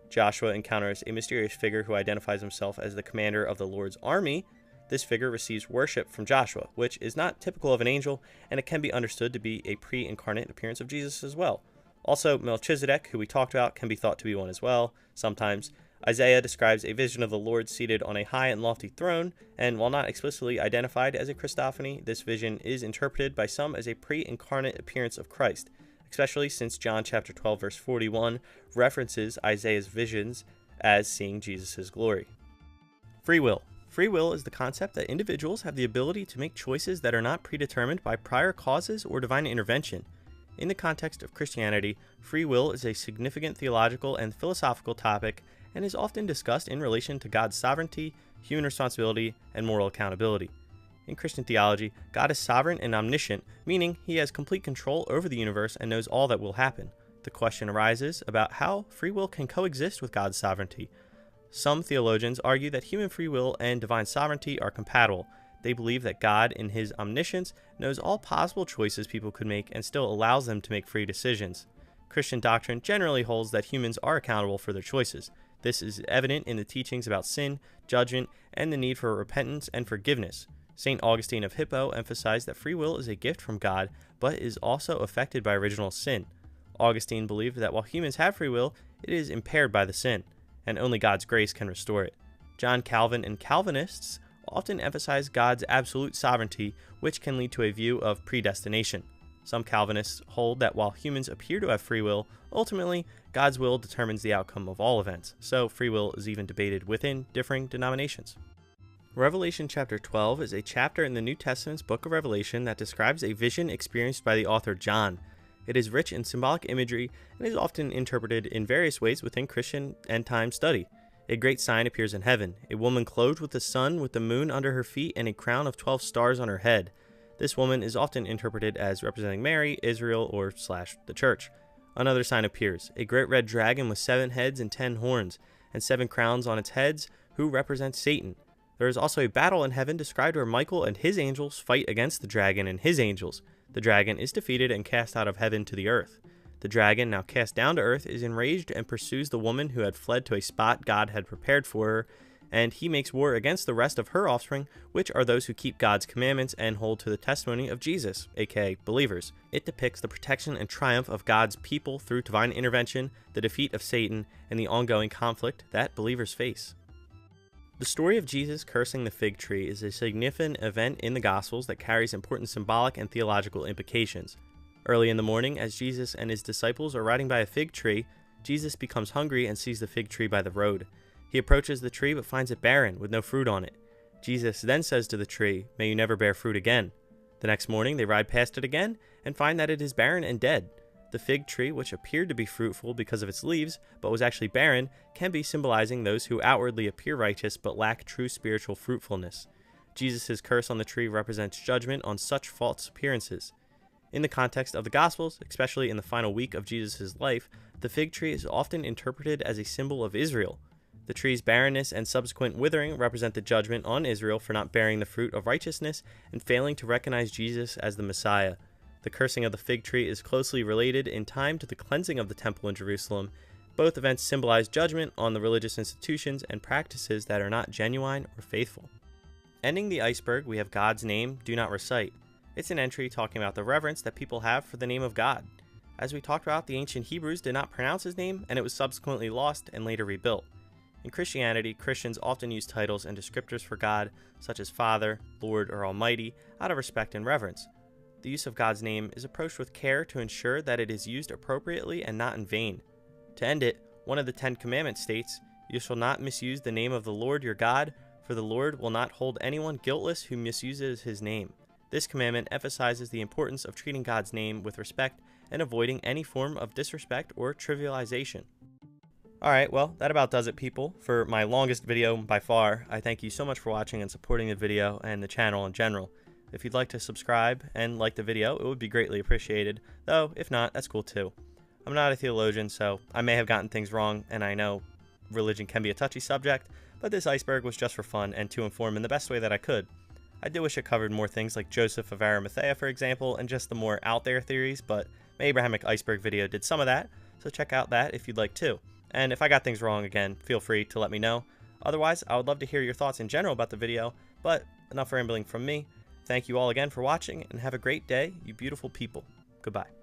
Joshua encounters a mysterious figure who identifies himself as the commander of the Lord's army. This figure receives worship from Joshua, which is not typical of an angel, and it can be understood to be a pre-incarnate appearance of Jesus as well. Also, Melchizedek, who we talked about, can be thought to be one as well, sometimes. Isaiah describes a vision of the Lord seated on a high and lofty throne, and while not explicitly identified as a Christophany, this vision is interpreted by some as a pre-incarnate appearance of Christ, especially since John chapter 12 verse 41 references Isaiah's visions as seeing Jesus' glory. Free will. Free will is the concept that individuals have the ability to make choices that are not predetermined by prior causes or divine intervention. In the context of Christianity, free will is a significant theological and philosophical topic and is often discussed in relation to God's sovereignty, human responsibility, and moral accountability. In Christian theology, God is sovereign and omniscient, meaning he has complete control over the universe and knows all that will happen. The question arises about how free will can coexist with God's sovereignty. Some theologians argue that human free will and divine sovereignty are compatible. They believe that God, in his omniscience, knows all possible choices people could make and still allows them to make free decisions. Christian doctrine generally holds that humans are accountable for their choices. This is evident in the teachings about sin, judgment, and the need for repentance and forgiveness. St. Augustine of Hippo emphasized that free will is a gift from God, but is also affected by original sin. Augustine believed that while humans have free will, it is impaired by the sin, and only God's grace can restore it. John Calvin and Calvinists often emphasize God's absolute sovereignty, which can lead to a view of predestination. Some Calvinists hold that while humans appear to have free will, ultimately, God's will determines the outcome of all events, so free will is even debated within differing denominations. Revelation chapter 12 is a chapter in the New Testament's book of Revelation that describes a vision experienced by the author John. It is rich in symbolic imagery and is often interpreted in various ways within Christian end-time study. A great sign appears in heaven, a woman clothed with the sun, with the moon under her feet, and a crown of 12 stars on her head. This woman is often interpreted as representing Mary, Israel, or / the church. Another sign appears, a great red dragon with 7 heads and 10 horns, and 7 crowns on its heads, who represents Satan. There is also a battle in heaven described where Michael and his angels fight against the dragon and his angels. The dragon is defeated and cast out of heaven to the earth. The dragon, now cast down to earth, is enraged and pursues the woman who had fled to a spot God had prepared for her, and he makes war against the rest of her offspring, which are those who keep God's commandments and hold to the testimony of Jesus, aka believers. It depicts the protection and triumph of God's people through divine intervention, the defeat of Satan, and the ongoing conflict that believers face. The story of Jesus cursing the fig tree is a significant event in the Gospels that carries important symbolic and theological implications. Early in the morning, as Jesus and his disciples are riding by a fig tree, Jesus becomes hungry and sees the fig tree by the road. He approaches the tree but finds it barren, with no fruit on it. Jesus then says to the tree, "May you never bear fruit again." The next morning they ride past it again and find that it is barren and dead. The fig tree, which appeared to be fruitful because of its leaves, but was actually barren, can be symbolizing those who outwardly appear righteous but lack true spiritual fruitfulness. Jesus' curse on the tree represents judgment on such false appearances. In the context of the Gospels, especially in the final week of Jesus' life, the fig tree is often interpreted as a symbol of Israel. The tree's barrenness and subsequent withering represent the judgment on Israel for not bearing the fruit of righteousness and failing to recognize Jesus as the Messiah. The cursing of the fig tree is closely related in time to the cleansing of the temple in Jerusalem. Both events symbolize judgment on the religious institutions and practices that are not genuine or faithful. Ending the iceberg, we have God's name, do not recite. It's an entry talking about the reverence that people have for the name of God. As we talked about, the ancient Hebrews did not pronounce his name, and it was subsequently lost and later rebuilt. In Christianity, Christians often use titles and descriptors for God, such as Father, Lord, or Almighty, out of respect and reverence. The use of God's name is approached with care to ensure that it is used appropriately and not in vain. To end it, one of the 10 Commandments states, "You shall not misuse the name of the Lord your God, for the Lord will not hold anyone guiltless who misuses his name." This commandment emphasizes the importance of treating God's name with respect and avoiding any form of disrespect or trivialization. Alright, well, that about does it, people, for my longest video by far. I thank you so much for watching and supporting the video and the channel in general. If you'd like to subscribe and like the video, it would be greatly appreciated, though if not, that's cool too. I'm not a theologian, so I may have gotten things wrong, and I know religion can be a touchy subject, but this iceberg was just for fun and to inform in the best way that I could. I do wish it covered more things like Joseph of Arimathea, for example, and just the more out there theories, but my Abrahamic iceberg video did some of that, so check out that if you'd like too. And if I got things wrong again, feel free to let me know. Otherwise, I would love to hear your thoughts in general about the video, but enough rambling from me. Thank you all again for watching, and have a great day, you beautiful people. Goodbye.